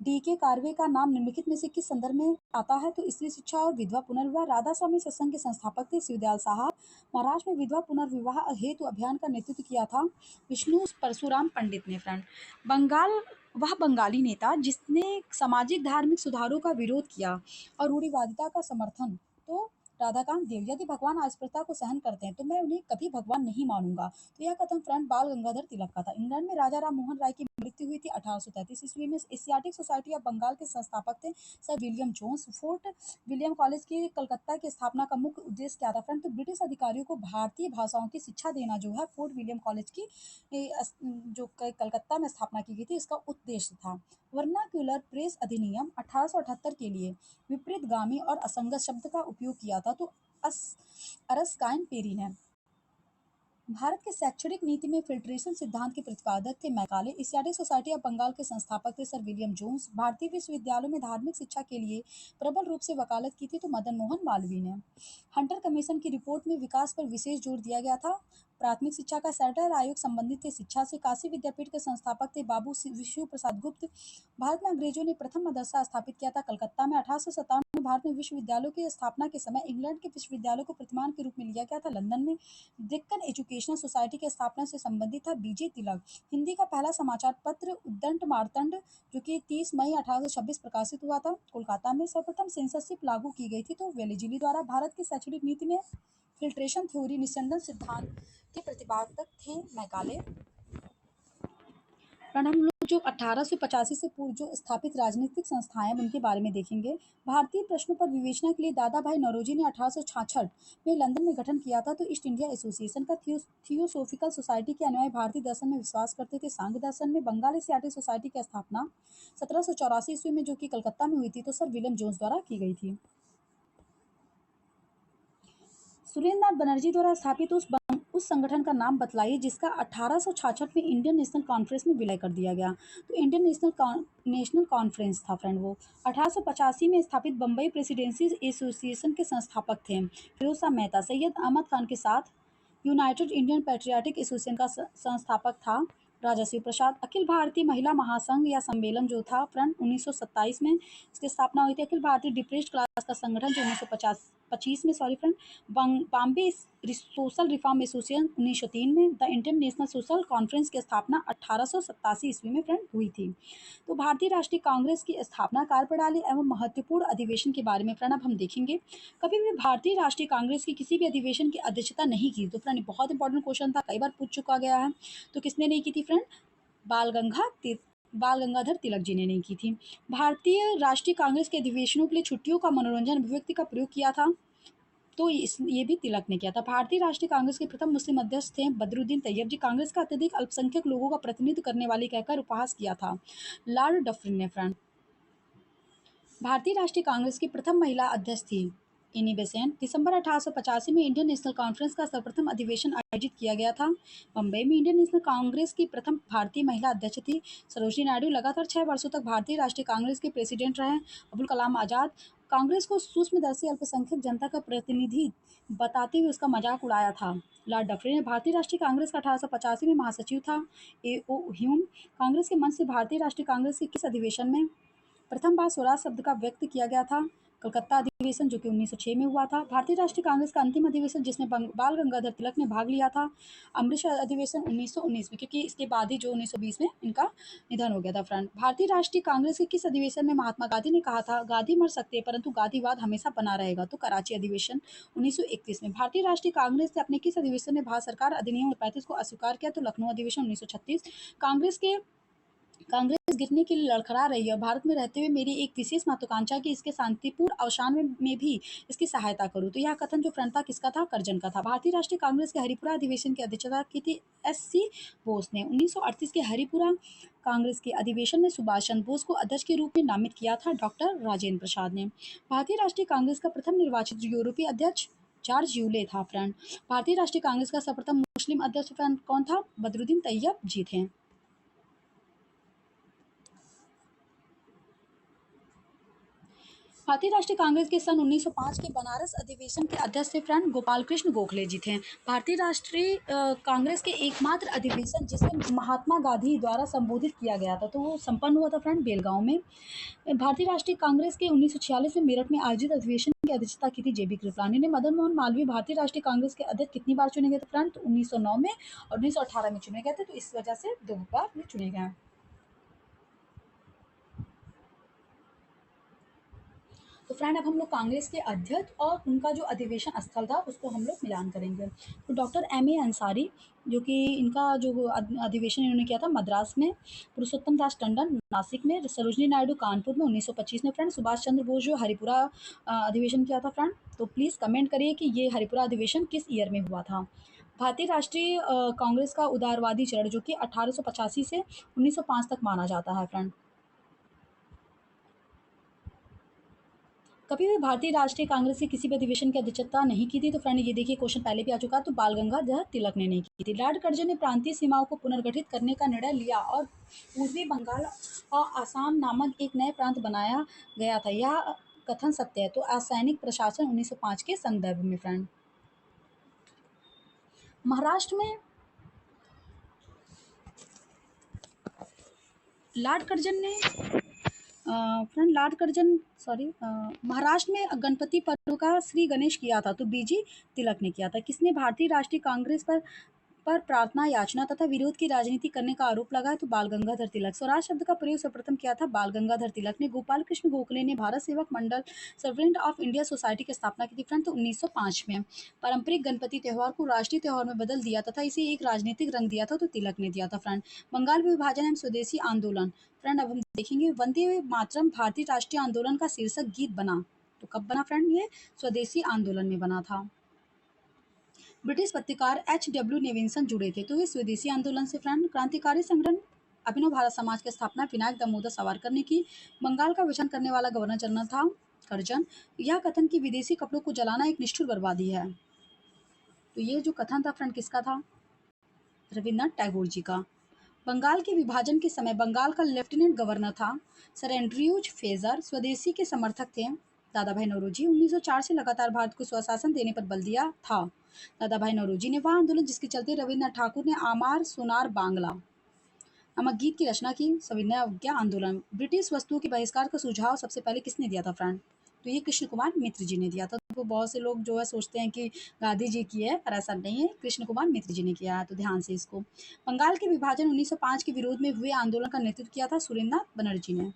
डी के कार्वे का नाम निम्नलिखित में से किस संदर्भ में आता है, तो स्त्री शिक्षा और विधवा पुनर्विवाह। राधा स्वामी सत्संग के संस्थापक थे शिवदयाल साहब। महाराष्ट्र में विधवा पुनर्विवाह हेतु अभियान का नेतृत्व किया था विष्णु परशुराम पंडित ने। फ्रेंड बंगाल वह बंगाली नेता जिसने सामाजिक धार्मिक सुधारों का विरोध किया और रूढ़िवादिता का समर्थन। तो राधाकांत देव, यदि भगवान अस्पृश्यता को सहन करते हैं तो मैं उन्हें कभी भगवान नहीं मानूंगा। तो यह कथन फ्रेंड बाल गंगाधर तिलक का था। इंग्लैंड में राजा राम मोहन राय की मृत्यु हुई थी 1833 ईस्वी में। एशियाटिक सोसाइटी ऑफ बंगाल के संस्थापक थे sir William Jones. Fort William college की कलकत्ता की स्थापना का मुख्य उद्देश्य क्या था फ्रेंड, तो ब्रिटिश अधिकारियों को भारतीय भाषाओं की शिक्षा देना जो है फोर्ट विलियम कॉलेज की जो कलकत्ता में स्थापना की गई थी इसका उद्देश्य था। वर्नाक्यूलर प्रेस अधिनियम 1878 के लिए विपरीतगामी और असंगत शब्द का उपयोग किया था। तो अरस्काइन पेरी ने भारत के शैक्षणिक नीति में फिल्ट्रेशन सिद्धांत के प्रतिपादक थे Macaulay. Asiatic Society of Bengal के संस्थापक थे सर विलियम जोन्स। भारतीय विश्वविद्यालयों में धार्मिक शिक्षा के लिए प्रबल रूप से वकालत की थी तो मदन मोहन मालवीय ने। हंटर कमीशन की रिपोर्ट में विकास पर विशेष जोर दिया गया था। प्राथमिक शिक्षा का सेंट्रल आयोग संबंधित थे शिक्षा से। काशी विद्यापीठ के संस्थापक थे बाबू विष्णु प्रसाद गुप्त। भारत में अंग्रेजों ने प्रथम मदरसा स्थापित किया था कलकत्ता में। 1857 में भारत में विश्वविद्यालयों की स्थापना के समय इंग्लैंड के विश्वविद्यालयों को प्रतिमान के रूप में लिया गया था लंदन में। डेक्कन एजुकेशनल सोसाइटी की स्थापना से संबंधित था बीजे तिलक। हिंदी का पहला समाचार पत्र उद्दंड मार्तंड जो कि 30 मई 1826 प्रकाशित हुआ था कोलकाता में। सर्वप्रथम सेंसरशिप लागू की गई थी तो वेलेजिली द्वारा। भारत की शैक्षणिक नीति में फिल्ट्रेशन थ्योरी निस्यंदन सिद्धांत के प्रतिपादक थे मैकाले। फ्रेंड हम लोग जो 1885 से पूर्व जो स्थापित राजनीतिक संस्थाएं हैं उनके बारे में देखेंगे। भारतीय प्रश्नों पर विवेचना के लिए दादा भाई नौरोजी ने 1866 में लंदन में गठन किया था। तो ईस्ट इंडिया एसोसिएशन का थियोसोफिकल सोसाइटी के अनुयायी भारतीय दर्शन में विश्वास करते थे सांख्य दर्शन में। बंगाल एशियाटिक सोसाइटी की स्थापना 1784 ईस्वी में जो कि कलकत्ता में हुई थी तो सर विलियम जोन्स द्वारा की गई थी। सुरेंद्र नाथ बनर्जी द्वारा स्थापित उस संगठन का नाम बतलाइए जिसका 1866 में इंडियन नेशनल कॉन्फ्रेंस में विलय कर दिया गया। तो इंडियन नेशनल कॉन्फ्रेंस था फ्रेंड वो। 1885 में स्थापित बम्बई प्रेसिडेंसी एसोसिएशन के संस्थापक थे फिरोज शाह मेहता। सैयद अहमद खान के साथ यूनाइटेड इंडियन पैट्रियाटिक एसोसिएशन का संस्थापक था राजस्वी प्रसाद। अखिल भारतीय महिला महासंघ या सम्मेलन जो था फ्रेंड 1927 में इसकी स्थापना हुई थी। अखिल भारतीय डिप्रेस्ड क्लास का संगठन जो 1925 में sorry friend. Bombay social reform association 1903 में। The Indian national social conference की स्थापना 1887 ईस्वी में फ्रेंड हुई थी। तो भारतीय राष्ट्रीय कांग्रेस की स्थापना, कार्यप्रणाली एवं महत्वपूर्ण अधिवेशन के बारे में फ्रेंड अब हम देखेंगे। कभी भी भारतीय राष्ट्रीय कांग्रेस की किसी भी अधिवेशन की अध्यक्षता नहीं की। तो फ्रेंड बहुत इंपॉर्टेंट क्वेश्चन था, कई बार पूछ चुका गया है। तो किसने नहीं की थी फ्रेंड? बाल गंगाधर तिलक जी ने नहीं की थी। भारतीय राष्ट्रीय कांग्रेस के अधिवेशनों के लिए छुट्टियों का मनोरंजन अभिव्यक्ति का प्रयोग किया था, तो ये भी तिलक ने किया था। भारतीय राष्ट्रीय कांग्रेस के प्रथम मुस्लिम अध्यक्ष थे बदरुद्दीन तैयब जी। कांग्रेस का अत्यधिक अल्पसंख्यक लोगों का प्रतिनिधित्व करने वाली कहकर उपहास किया था लॉर्ड डफरिन ने फ्रेंड। भारतीय राष्ट्रीय कांग्रेस की प्रथम महिला अध्यक्ष थी एनी बेसेंट। दिसंबर 1885 में इंडियन नेशनल कॉन्फ्रेंस का सर्वप्रथम अधिवेशन आयोजित किया गया था मुंबई में। इंडियन नेशनल कांग्रेस की प्रथम भारतीय महिला अध्यक्ष थी सरोजिनी नायडू। लगातार 6 वर्षों तक भारतीय राष्ट्रीय कांग्रेस के प्रेसिडेंट रहे अबुल कलाम आजाद। कांग्रेस को सूक्ष्मदर्शी अल्पसंख्यक जनता का प्रतिनिधि बताते हुए उसका मजाक उड़ाया था लॉर्ड डफरिन ने। भारतीय राष्ट्रीय कांग्रेस का 1885 में महासचिव था ए ओ ह्यूम। कांग्रेस के मंच से भारतीय राष्ट्रीय कांग्रेस के किस अधिवेशन में प्रथम बार स्वराज शब्द का व्यक्त किया गया था? कलकत्ता अधिवेशन जो कि 1906 में हुआ था। भारतीय राष्ट्रीय कांग्रेस का अंतिम अधिवेशन जिसमें बाल गंगाधर तिलक ने भाग लिया था अमृतसर अधिवेशन 1919 में, क्योंकि इसके बाद ही जो 1920 में इनका निधन हो गया था फ्रेंड। भारतीय राष्ट्रीय कांग्रेस के किस अधिवेशन में महात्मा गांधी ने कहा था गांधी मर सकते हैं परंतु गांधीवाद हमेशा बना रहेगा? तो कराची अधिवेशन 1931 में। भारतीय राष्ट्रीय कांग्रेस ने अपने किस अधिवेशन में भारत सरकार अधिनियम 35 को अस्वीकार किया? तो लखनऊ अधिवेशन 1936। कांग्रेस गिरने के लिए लड़खड़ा रही है। भारत में रहते हुए मेरी एक विशेष महत्वाकांक्षा कि इसके शांतिपूर्ण अवसान में भी इसकी सहायता करूं। तो यह कथन जो फ्रेंड था किसका था? करजन का था। भारतीय राष्ट्रीय कांग्रेस के हरिपुरा अधिवेशन की अध्यक्षता की थी एस.सी. बोस ने। 1938 के हरिपुरा कांग्रेस के अधिवेशन में सुभाष चंद्र बोस को अध्यक्ष के रूप में नामित किया था डॉक्टर राजेंद्र प्रसाद ने। भारतीय राष्ट्रीय कांग्रेस का प्रथम निर्वाचित यूरोपीय अध्यक्ष जॉर्ज यूले था फ्रेंड। भारतीय राष्ट्रीय कांग्रेस का सर्वप्रथम मुस्लिम अध्यक्ष फ्रेंड कौन था? बदरुद्दीन तैयब जी थे। भारतीय राष्ट्रीय कांग्रेस के सन 1905 के बनारस अधिवेशन के अध्यक्ष थे फ्रेंड गोपाल कृष्ण गोखले जी थे। भारतीय राष्ट्रीय कांग्रेस के एकमात्र अधिवेशन जिसे महात्मा गांधी द्वारा संबोधित किया गया था तो वो संपन्न हुआ था फ्रेंड बेलगांव में। भारतीय राष्ट्रीय कांग्रेस के 1946 में मेरठ में आयोजित अधिवेशन की अध्यक्षता की थी जेबी कृपलानी ने। मदन मोहन मालवीय भारतीय राष्ट्रीय कांग्रेस के अध्यक्ष कितनी बार चुने गए थे फ्रेंड? तो 1909 में और 1918 में चुने गए थे, तो इस वजह से 2 बार ये चुने गए हैं। तो फ्रेंड अब हम लोग कांग्रेस के अध्यक्ष और उनका जो अधिवेशन स्थल था उसको हम लोग मिलान करेंगे। तो डॉक्टर एम ए अंसारी जो कि इनका जो अधिवेशन इन्होंने किया था मद्रास में, पुरुषोत्तम दास टंडन नासिक में, सरोजनी नायडू कानपुर में 1925 में फ्रेंड, सुभाष चंद्र बोस जो हरिपुरा अधिवेशन किया था फ्रेंड। तो प्लीज़ कमेंट करिए कि ये हरिपुरा अधिवेशन किस ईयर में हुआ था। भारतीय राष्ट्रीय कांग्रेस का उदारवादी चरण जो कि 1885 से 1905 तक माना जाता है फ्रेंड। कभी भी भारतीय राष्ट्रीय कांग्रेस की किसी भी अधिवेशन की अध्यक्षता नहीं की थी। तो फ्रेंड ये देखिए क्वेश्चन पहले भी आ चुका है, तो बाल गंगाधर तिलक ने नहीं की थी। लॉर्ड कर्जन ने प्रांतीय सीमाओं को पुनर्गठित करने का निर्णय लिया और पूर्वी बंगाल और आसाम नामक एक नए प्रांत बनाया गया था। यह कथन सत्य है। तो असैनिक प्रशासन 1905 के संदर्भ में फ्रेंड। महाराष्ट्र में लॉर्ड कर्जन ने फ्रेंड लॉर्ड कर्जन महाराष्ट्र में गणपति पर्व का श्री गणेश किया था तो बीजी तिलक ने किया था। किसने भारतीय राष्ट्रीय कांग्रेस पर प्रार्थना याचना तथा विरोध की राजनीति करने का आरोप लगाया? तो बाल गंगाधर तिलक। स्वराज शब्द का प्रयोग सर्वप्रथम किया था बाल गंगाधर तिलक ने। गोपाल कृष्ण गोखले ने भारत सेवक मंडल सर्वेंट ऑफ इंडिया सोसाइटी की स्थापना की थी फ्रेंड तो 1905 में। पारंपरिक गणपति त्यौहार को राष्ट्रीय त्यौहार में बदल दिया तथा इसे एक राजनीतिक रंग दिया था तो तिलक ने दिया था फ्रेंड। बंगाल विभाजन एवं स्वदेशी आंदोलन फ्रेंड अब हम देखेंगे। वंदे मातरम भारतीय राष्ट्रीय आंदोलन का शीर्षक गीत बना, तो कब बना फ्रेंड? ये स्वदेशी आंदोलन में बना था। ब्रिटिश पत्रकार H.W. नेविंसन जुड़े थे तो ये स्वदेशी आंदोलन से फ्रेंड। क्रांतिकारी संगठन अभिनव भारत समाज की स्थापना विनायक दामोदर सावरकर ने की। बंगाल का विभाजन करने वाला गवर्नर जनरल था करजन। यह कथन कि विदेशी कपड़ों को जलाना एक निष्ठुर बर्बादी है। तो ये जो कथन था फ्रेंड किसका था? रविन्द्रनाथ टैगोर जी का। बंगाल के विभाजन के समय बंगाल का लेफ्टिनेंट गवर्नर था सर एंड्रयूज फेजर। स्वदेशी के समर्थक थे दादा भाई नौरोजी। 1904 से लगातार भारत को स्वशासन देने पर बल दिया था दादा भाई नौरोजी ने। वह आंदोलन जिसके चलते रविन्द्रनाथ ठाकुर ने आमार सोनार बांग्ला नामक गीत की रचना की। सविनय अवज्ञा आंदोलन। ब्रिटिश वस्तुओं के बहिष्कार का सुझाव सबसे पहले किसने दिया था फ्रेंड? तो ये कृष्ण कुमार मित्र जी ने दिया था। तो बहुत से लोग जो है सोचते हैं कि गांधी जी की है, पर ऐसा नहीं है, कृष्ण कुमार मित्र जी ने किया है, तो ध्यान से इसको। बंगाल के विभाजन 1905 के विरोध में हुए आंदोलन का नेतृत्व किया था सुरेंद्रनाथ बनर्जी ने।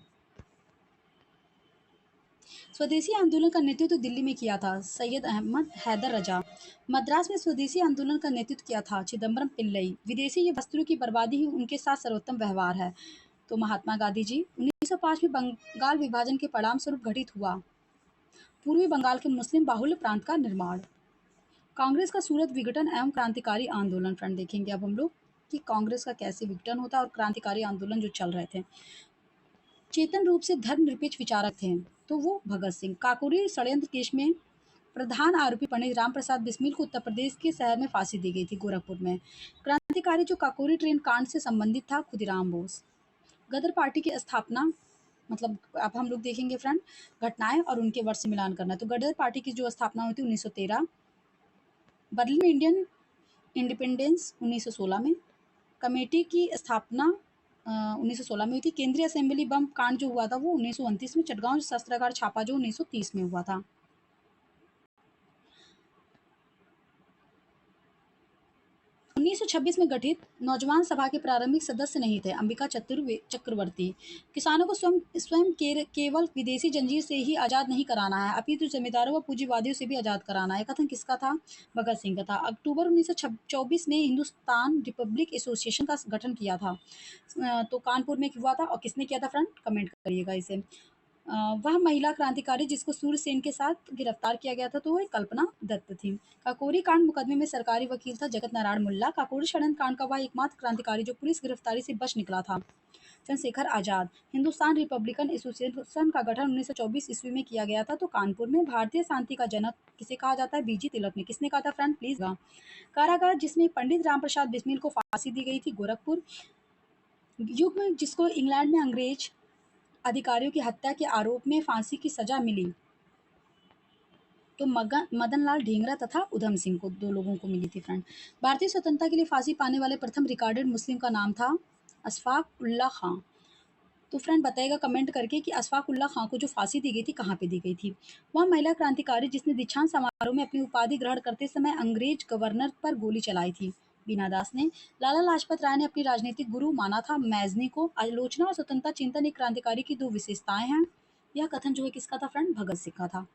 स्वदेशी आंदोलन का नेतृत्व दिल्ली में किया था सैयद अहमद हैदर रजा। मद्रास में स्वदेशी आंदोलन का नेतृत्व किया था चिदम्बरम पिल्लई। विदेशी वस्त्रों की बर्बादी ही उनके साथ सर्वोत्तम व्यवहार है, तो महात्मा गांधी जी। 1905 में बंगाल विभाजन के परिणाम स्वरूप घटित हुआ पूर्वी बंगाल के मुस्लिम बाहुल्य प्रांत का निर्माण। कांग्रेस का सूरत विघटन एवं क्रांतिकारी आंदोलन फ्रेंड देखेंगे अब हम लोग कि कांग्रेस का कैसे विघटन होता है और क्रांतिकारी आंदोलन जो चल रहे थे। चेतन रूप से धर्मनिरपेक्ष विचारक थे तो वो भगत सिंह। काकोरी षड्यंत्र केस में प्रधान आरोपी पंडित राम प्रसाद बिस्मिल को उत्तर प्रदेश के शहर में फांसी दी गई थी गोरखपुर में। क्रांतिकारी जो काकोरी ट्रेन कांड से संबंधित था खुदीराम बोस। गदर पार्टी की स्थापना, मतलब अब हम लोग देखेंगे फ्रेंड घटनाएं और उनके वर्ष से मिलान करना। तो गदर पार्टी की जो स्थापना हुई थी 1913। बर्लिन में इंडियन इंडिपेंडेंस 1916 में। कमेटी की स्थापना 1916 में हुई थी। केंद्रीय असेंबली बम कांड जो हुआ था वो 1929 में। चटगांव शस्त्रागार छापा जो 1930 में हुआ था। 1926 में गठित नौजवान सभा के प्रारंभिक सदस्य नहीं थे अंबिका चक्रवर्ती। किसानों को स्वयं स्वयं केवल विदेशी जंजीर से ही आज़ाद नहीं कराना है, अपितु जमींदारों व पूंजीवादियों से भी आज़ाद कराना है। कथन किसका था? भगत सिंह का था। अक्टूबर 1924 में हिंदुस्तान रिपब्लिक एसोसिएशन का गठन किया था। तो कानपुर में हुआ था। और किसने किया था फ्रेंड? कमेंट करिएगा इसे। वह महिला क्रांतिकारी जिसको सूर्यसेन के साथ गिरफ्तार किया गया था तो वह कल्पना दत्त थी। काकोरी कांड मुकदमे में सरकारी वकील था जगत नारायण मुल्ला। काकोरी षड्यंत्र कांड का वह एकमात्र क्रांतिकारी जो पुलिस गिरफ्तारी से बच निकला था। चंद्रशेखर आजाद। हिंदुस्तान रिपब्लिकन एसोसिएशन का गठन 1924 ईस्वी में किया गया था तो कानपुर में। भारतीय शांति का जनक किसे कहा जाता है? बीजी तिलक ने। किसने कहा था फ्रेंड प्लीज? कारागार जिसमें पंडित राम प्रसाद बिस्मिल को फांसी दी गई थी गोरखपुर। युग में जिसको इंग्लैंड में अंग्रेज अधिकारियों की हत्या के आरोप में फांसी की सजा मिली तो मदन लाल ढींगरा तथा उधम सिंह को, दो लोगों को मिली थी फ्रेंड। भारतीय स्वतंत्रता के लिए फांसी पाने वाले प्रथम रिकॉर्डेड मुस्लिम का नाम था अशफाक उल्ला खां। तो फ्रेंड बताइएगा कमेंट करके कि अशफाक उल्ला खां को जो फांसी दी गई थी कहाँ पे दी गई थी? वह महिला क्रांतिकारी जिसने दीक्षांत समारोह में अपनी उपाधि ग्रहण करते समय अंग्रेज गवर्नर पर गोली चलाई थी बीना दास ने। लाला लाजपत राय ने अपनी राजनीतिक गुरु माना था मैजनी को। आलोचना और स्वतंत्रता चिंतन एक क्रांतिकारी की दो विशेषताएं हैं। यह कथन जो है किसका था फ्रेंड? भगत सिंह का था।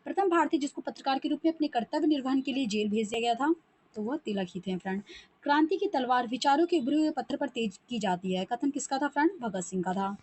प्रथम भारतीय जिसको पत्रकार के रूप में अपने कर्तव्य निर्वहन के लिए जेल भेज दिया गया था तो वह तिलक ही थे फ्रेंड। क्रांति की तलवार विचारों के उभरे हुए पत्थर पर तेज की जाती है। कथन किसका था फ्रेंड? भगत सिंह का था।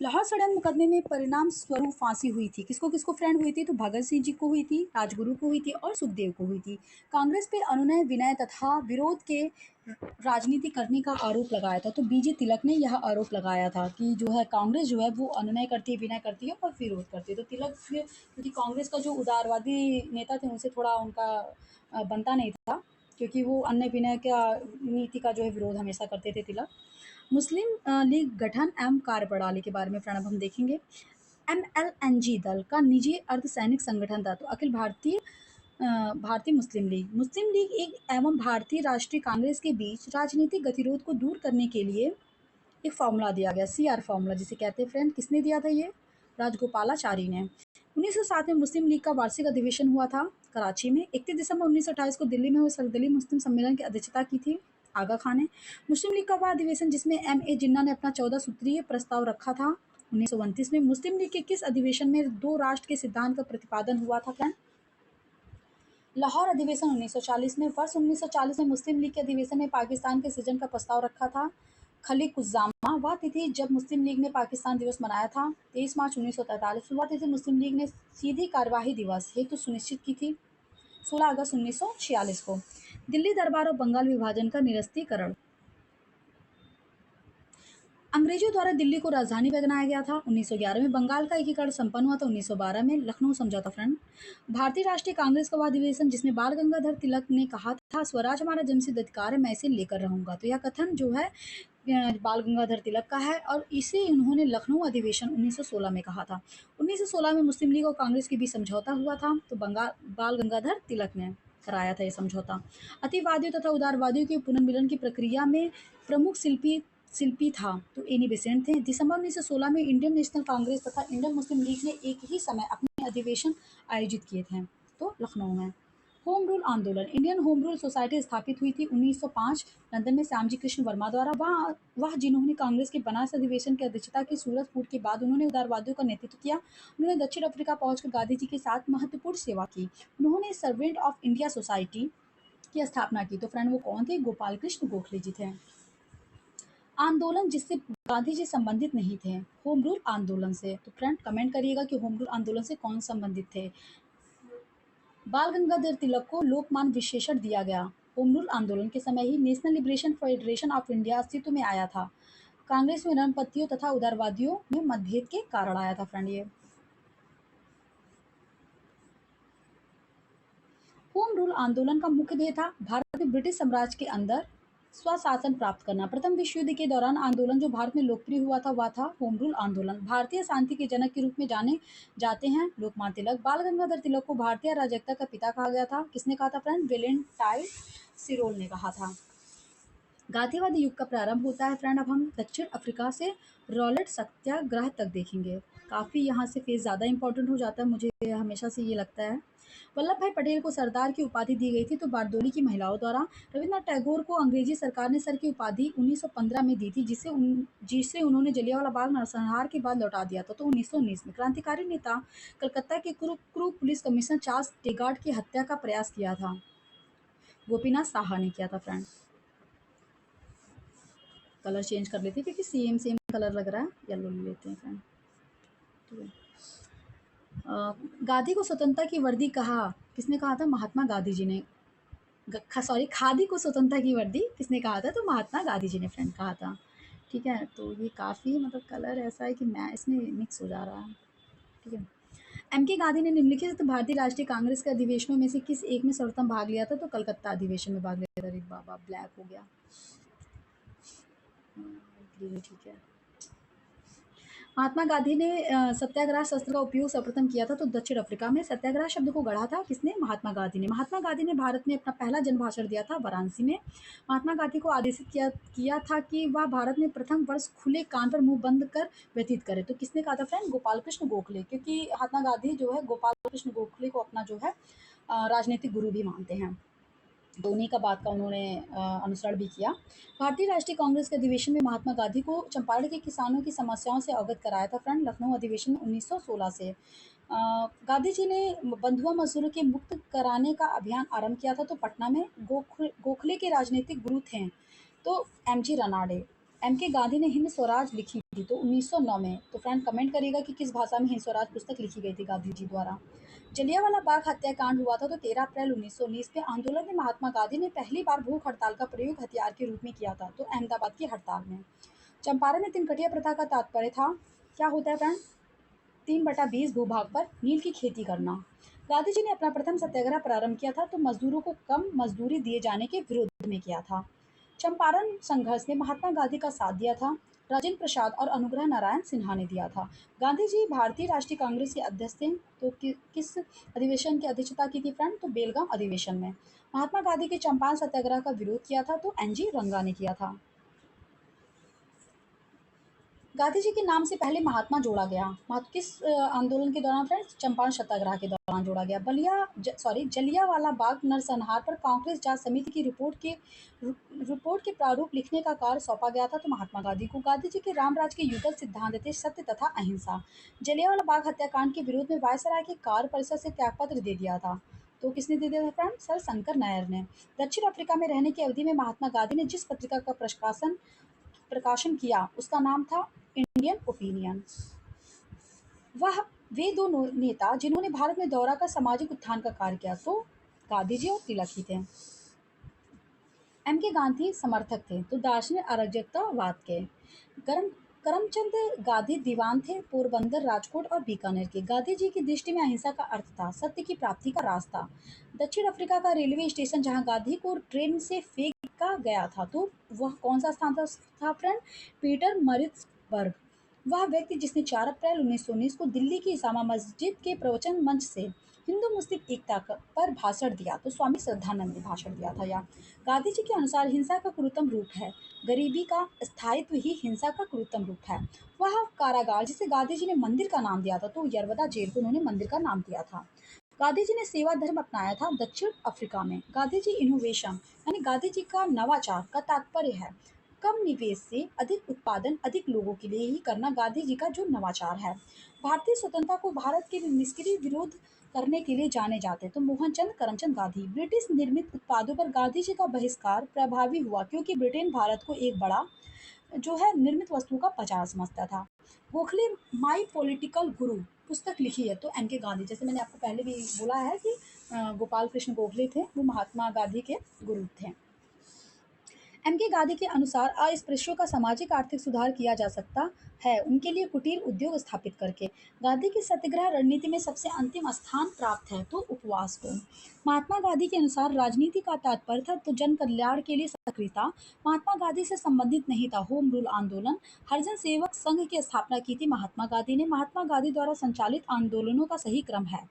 लाहौर षड्यंत्र मुकदमे में परिणाम स्वरूप फांसी हुई थी। किसको किसको फ्रेंड हुई थी? तो भगत सिंह जी को हुई थी, राजगुरु को हुई थी और सुखदेव को हुई थी। कांग्रेस पे अनुनय विनय तथा विरोध के राजनीति करने का आरोप लगाया था। तो बीजे तिलक ने यह आरोप लगाया था कि जो है कांग्रेस जो है वो अनुनय करती है, विनय करती है और विरोध करती है। तो तिलक क्योंकि कांग्रेस का जो उदारवादी नेता थे उनसे थोड़ा उनका बनता नहीं था, क्योंकि वो अन्य विनय का नीति का जो है विरोध हमेशा करते थे तिलक। मुस्लिम लीग गठन एवं कार्यप्रणाली के बारे में प्रणब हम देखेंगे। MLNG दल का निजी अर्धसैनिक संगठन था। तो अखिल भारतीय मुस्लिम लीग एक एवं भारतीय राष्ट्रीय कांग्रेस के बीच राजनीतिक गतिरोध को दूर करने के लिए एक फॉर्मूला दिया गया, CR फॉर्मूला जिसे कहते हैं फ्रेंड। किसने दिया था ये? राजगोपालाचारी ने। 1907 में मुस्लिम लीग का वार्षिक अधिवेशन हुआ था कराची में। 31 दिसंबर 1928 को दिल्ली में हुए सर्वदलीय मुस्लिम सम्मेलन की अध्यक्षता की थी आगा खान ने। मुस्लिम लीग का वह अधिवेशन जिसमें MA जिन्ना ने अपना 14 सूत्रीय प्रस्ताव रखा था 1929 में। मुस्लिम लीग के किस अधिवेशन में दो राष्ट्र के सिद्धांत का प्रतिपादन हुआ था फ्रेंड? लाहौर अधिवेशन 1940 में। वर्ष 1940 में मुस्लिम लीग के अधिवेशन में पाकिस्तान के सृजन का प्रस्ताव रखा था खलीकुज्जामा। वह तिथि जब मुस्लिम लीग ने पाकिस्तान दिवस मनाया था 23 मार्च 1943। वह तिथि मुस्लिम लीग ने सीधी कार्यवाही दिवस हेतु सुनिश्चित की थी 16 अगस्त 1946 को। दिल्ली दरबार और बंगाल विभाजन का निरस्तीकरण। अंग्रेजों द्वारा दिल्ली को राजधानी बनाया गया था 1911 में। बंगाल का एकीकरण संपन्न हुआ था 1912 में, लखनऊ समझौता फ्रेंड। भारतीय राष्ट्रीय कांग्रेस का वह अधिवेशन जिसमें बाल गंगाधर तिलक ने कहा था स्वराज हमारा जन्मसिद्ध अधिकार है, मैं इसे लेकर रहूंगा। तो यह कथन जो है बाल गंगाधर तिलक का है और इसे उन्होंने लखनऊ अधिवेशन 1916 में कहा था। 1916 में मुस्लिम लीग और कांग्रेस के बीच समझौता हुआ था, तो बंगाल बाल गंगाधर तिलक ने कराया था यह समझौता। अतिवादियों तथा उदारवादियों के पुनर्मिलन की प्रक्रिया में प्रमुख शिल्पी था तो एनी बेसेंट थे। दिसंबर 1916 में इंडियन नेशनल कांग्रेस तथा इंडियन मुस्लिम लीग ने एक ही समय अपने अधिवेशन आयोजित किए थे, तो लखनऊ में। होम रूल आंदोलन, इंडियन होम रूल सोसाइटी स्थापित हुई थी 1905 लंदन में श्यामजी कृष्ण वर्मा द्वारा। वह जिन्होंने कांग्रेस के बनास अधिवेशन की अध्यक्षता की। सूरत फूट के बाद उन्होंने उदारवादियों का नेतृत्व किया। उन्होंने दक्षिण अफ्रीका पहुंचकर गांधी जी के साथ महत्वपूर्ण सेवा की। उन्होंने सर्वेंट ऑफ इंडिया सोसाइटी की स्थापना की। तो फ्रेंड वो कौन थे? गोपाल कृष्ण गोखले जी थे। आंदोलन जिससे गांधी जी संबंधित नहीं थे होम रूल आंदोलन से। तो फ्रेंड कमेंट करिएगा कि होम रूल आंदोलन से कौन संबंधित थे। बाल गंगाधर तिलक को लोकमान विशेषण दिया गया। होम रूल आंदोलन के समय ही national liberation federation of India अस्तित्व में आया था। कांग्रेस में नरमपंथियों तथा उदारवादियों में मतभेद के कारण आया था फ्रेंड ये। होम रूल आंदोलन का मुख्य ध्येय था भारत में ब्रिटिश साम्राज्य के अंदर स्वशासन प्राप्त करना। प्रथम विश्व युद्ध के दौरान आंदोलन जो भारत में लोकप्रिय हुआ था वह था होम रूल आंदोलन। भारतीय शांति के जनक के रूप में जाने जाते हैं लोकमान्य तिलक। बाल गंगाधर तिलक को भारतीय राजकता का पिता कहा गया था। किसने कहा था फ्रेंड? वेलेंटाइन सिरोल ने कहा था। गांधीवादी युग का प्रारंभ होता है फ्रेंड। अब हम दक्षिण अफ्रीका से रॉलेट सत्याग्रह तक देखेंगे। काफ़ी यहाँ से फेज ज़्यादा इंपॉर्टेंट हो जाता है, मुझे हमेशा से ये लगता है। वल्लभ भाई पटेल को सरदार की उपाधि दी गई थी तो बारडोली की महिलाओं द्वारा। रविन्द्रनाथ टैगोर को अंग्रेजी सरकार ने सर की उपाधि 1915 में दी थी, जिसे उन्होंने जलियांवाला बाग नरसंहार के बाद लौटा दिया था, तो 1919 में। क्रांतिकारी नेता कलकत्ता के क्रू पुलिस कमिश्नर चार्ल्स टेगार्ड की हत्या का प्रयास किया था, गोपीनाथ साहा ने किया था फ्रेंड। कलर चेंज कर लेते हैं क्योंकि सेम कलर लग रहा है, येलो ले लेते हैं फ्रेंड। ठीक है। गांधी को स्वतंत्रता की वर्दी कहा, किसने कहा था? महात्मा गांधी जी ने। सॉरी, खादी को स्वतंत्रता की वर्दी किसने कहा था? तो महात्मा गांधी जी ने फ्रेंड कहा था। ठीक है, तो ये काफ़ी मतलब कलर ऐसा है कि मैं इसमें मिक्स हो जा रहा है। ठीक है। एम के गांधी ने निम्नलिखित तो भारतीय राष्ट्रीय कांग्रेस के अधिवेशनों में से किस एक में सर्वप्रथम भाग लिया था? तो कलकत्ता अधिवेशन में भाग लिया था। अरे बाबा ब्लैक हो गया। ग्रीन, ठीक है। महात्मा गांधी ने सत्याग्रह शस्त्र का उपयोग सर्वप्रथम किया था तो दक्षिण अफ्रीका में। सत्याग्रह शब्द को गढ़ा था किसने? महात्मा गांधी ने। महात्मा गांधी ने भारत में अपना पहला जन भाषण दिया था वाराणसी में। महात्मा गांधी को आदेशित किया था कि वह भारत में प्रथम वर्ष खुले कान पर मुंह बंद कर व्यतीत करे, तो किसने कहा था फ्रेंड? गोपाल कृष्ण गोखले, क्योंकि महात्मा गांधी जो है गोपाल कृष्ण गोखले को अपना जो है राजनीतिक गुरु भी मानते हैं, तो उन्हीं का बात का उन्होंने अनुसरण भी किया। भारतीय राष्ट्रीय कांग्रेस के अधिवेशन में महात्मा गांधी को चंपारण के किसानों की समस्याओं से अवगत कराया था फ्रेंड, लखनऊ अधिवेशन 1916 से। गांधी जी ने बंधुआ मजदूरों के मुक्त कराने का अभियान आरंभ किया था, तो पटना में। गोखले के राजनीतिक गुरु थे तो एम जी रनाडे। एम के गांधी ने हिंद स्वराज लिखी थी तो 1909 में। तो फ्रेंड कमेंट करिएगा कि किस भाषा में हिंद स्वराज पुस्तक लिखी गई थी गांधी जी द्वारा। जलियांवाला बाग हत्याकांड हुआ था तो 13 अप्रैल 1919 में। आंदोलन में महात्मा गांधी ने पहली बार भूख हड़ताल का प्रयोग हथियार के रूप में किया था, तो अहमदाबाद की हड़ताल में। चंपारण में तिनकटिया प्रथा का तात्पर्य था, क्या होता है फ्रेंड? 3/20 भूभाग पर नील की खेती करना। गांधी जी ने अपना प्रथम सत्याग्रह प्रारंभ किया था तो मजदूरों को कम मजदूरी दिए जाने के विरोध में किया था। चंपारण संघर्ष ने महात्मा गांधी का साथ दिया था, राजेंद्र प्रसाद और अनुग्रह नारायण सिन्हा ने दिया था। गांधी जी भारतीय राष्ट्रीय कांग्रेस के अध्यक्ष थे तो किस अधिवेशन की अध्यक्षता की थी फ्रेंड? तो बेलगाम अधिवेशन में। महात्मा गांधी के चंपारण सत्याग्रह का विरोध किया था तो एन जी रंगा ने किया था। गांधी जी के नाम से पहले महात्मा जोड़ा गया, किस आंदोलन के दौरान फ्रेंड्स? चंपारण सत्याग्रह के दौरान जोड़ा गया। जलियांवाला बाग नरसंहार पर कांग्रेस जांच समिति की रिपोर्ट के प्रारूप लिखने का कार्य सौंपा गया था तो महात्मा गांधी को। गांधी जी के रामराज के युगल सिद्धांत थे सत्य तथा अहिंसा। जलियांवाला बाग हत्याकांड के विरोध में वायसराय के कार्य परिषद से त्यागपत्र दे दिया था, तो किसने दे दिया था फ्रेंड? सर शंकर नायर ने। दक्षिण अफ्रीका में रहने की अवधि में महात्मा गांधी ने जिस पत्रिका का प्रकाशन किया उसका नाम था इंडियन ओपिनियन। वह वे दो नेता जिन्होंने भारत में दौरा का सामाजिक उत्थान का कार्य किया, तो गांधी जी और तिलक ही थे। एम के गांधी समर्थक थे तो दार्शनिक अराजकतावाद के। करम करमचंद गांधी दीवान थे पोरबंदर, राजकोट और बीकानेर के। गांधी जी की दृष्टि में अहिंसा का अर्थ था सत्य की प्राप्ति का रास्ता। दक्षिण अफ्रीका का रेलवे स्टेशन जहां गांधी को ट्रेन से फेंका गया था, तो वह कौन सा स्थान था फ्रेंड? पीटर मरिट्सबर्ग। वह व्यक्ति जिसने 4 अप्रैल 1919 को दिल्ली की जामा मस्जिद के प्रवचन मंच से हिंदू मुस्लिम एकता पर भाषण दिया, तो स्वामी श्रद्धानंद ने भाषण दिया था। या गांधी जी के अनुसार हिंसा का क्रूरतम रूप है, गरीबी का स्थायित्व ही हिंसा का क्रूरतम रूप है। वह कारागार जिसे गांधी जी ने मंदिर का नाम दिया था, तो यरवदा जेल को उन्होंने मंदिर का नाम दिया था। गांधी जी ने सेवा धर्म अपनाया था दक्षिण अफ्रीका में। गांधी जी इनोवेशन यानी गांधी जी का नवाचार का तात्पर्य है कम निवेश से अधिक उत्पादन अधिक लोगों के लिए ही करना, गांधी जी का जो नवाचार है। भारतीय स्वतंत्रता को भारत के निष्क्रिय विरोध करने के लिए जाने जाते, तो मोहनचंद करमचंद गांधी। ब्रिटिश निर्मित उत्पादों पर गांधी जी का बहिष्कार प्रभावी हुआ क्योंकि ब्रिटेन भारत को एक बड़ा जो है निर्मित वस्तु का बाजार समझता था। गोखले माई पॉलिटिकल गुरु पुस्तक लिखी है, तो एम के गांधी, जैसे मैंने आपको पहले भी बोला है कि गोपाल कृष्ण गोखले थे, वो महात्मा गांधी के गुरु थे। एम के गांधी के अनुसार अस्पृश्यों का सामाजिक आर्थिक सुधार किया जा सकता है उनके लिए कुटीर उद्योग स्थापित करके। गांधी की सत्याग्रह रणनीति में सबसे अंतिम स्थान प्राप्त है, तो उपवास को। महात्मा गांधी के अनुसार राजनीति का तात्पर्य था तो जन कल्याण के लिए सक्रियता। महात्मा गांधी से संबंधित नहीं था होम रूल आंदोलन। हरिजन सेवक संघ की स्थापना की थी महात्मा गांधी ने। महात्मा गांधी द्वारा संचालित आंदोलनों का सही क्रम है,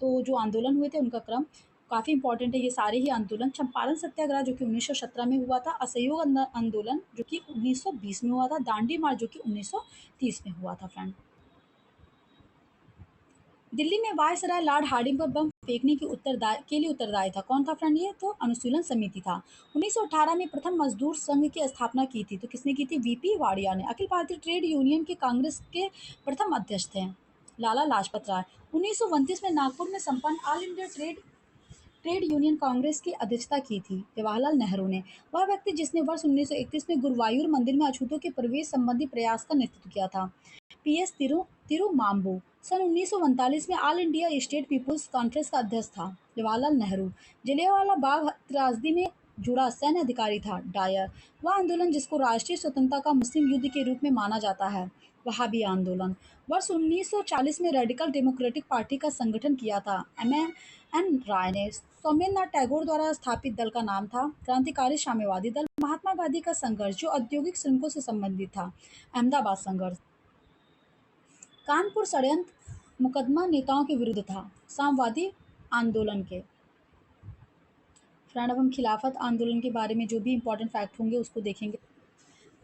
तो जो आंदोलन हुए थे उनका क्रम काफ़ी इंपॉर्टेंट है। ये सारे ही आंदोलन, चंपारण सत्याग्रह जो कि 1917 में हुआ था, असहयोग आंदोलन जो कि 1920 में हुआ था, दांडी मार्च जो कि 1930 में हुआ था फ्रेंड। दिल्ली में वायसराय लॉर्ड हार्डिंग पर बम फेंकने की के लिए उत्तरदायी था, कौन था फ्रेंड? ये तो अनुशीलन समिति था। 1918 में प्रथम मजदूर संघ की स्थापना की थी, तो किसने की थी? वीपी वाडिया ने। अखिल भारतीय ट्रेड यूनियन के कांग्रेस के प्रथम अध्यक्ष थे लाला लाजपत राय। 1929 में नागपुर में संपन्न all India trade union Congress की अध्यक्षता की थी जवाहरलाल नेहरू ने। वह व्यक्ति जिसने वर्ष 1931 में गुरुवायूर मंदिर में अछूतों के प्रवेश संबंधी प्रयास का नेतृत्व किया था। पीएस तिरुमाम्बू। सन 1939 में all India state people's conference का अध्यक्ष था जवाहरलाल नेहरू। जलियांवाला बाग त्रासदी में जुड़ा सैन्य अधिकारी था डायर। वह आंदोलन जिसको राष्ट्रीय स्वतंत्रता का मुस्लिम युद्ध के रूप में माना जाता है, वहाबी आंदोलन। वर्ष 1940 में रेडिकल डेमोक्रेटिक पार्टी का संगठन किया था एन राय ने। सौम्यनाथ टैगोर द्वारा स्थापित दल का नाम था क्रांतिकारी साम्यवादी दल। महात्मा गांधी का संघर्ष जो औद्योगिक श्रमिकों से संबंधित था, अहमदाबाद संघर्ष। कानपुर षड्यंत्र मुकदमा नेताओं के विरुद्ध था, सामवादी आंदोलन के। फ्रेंड अब हम खिलाफत आंदोलन के बारे में जो भी इंपॉर्टेंट फैक्ट होंगे उसको देखेंगे।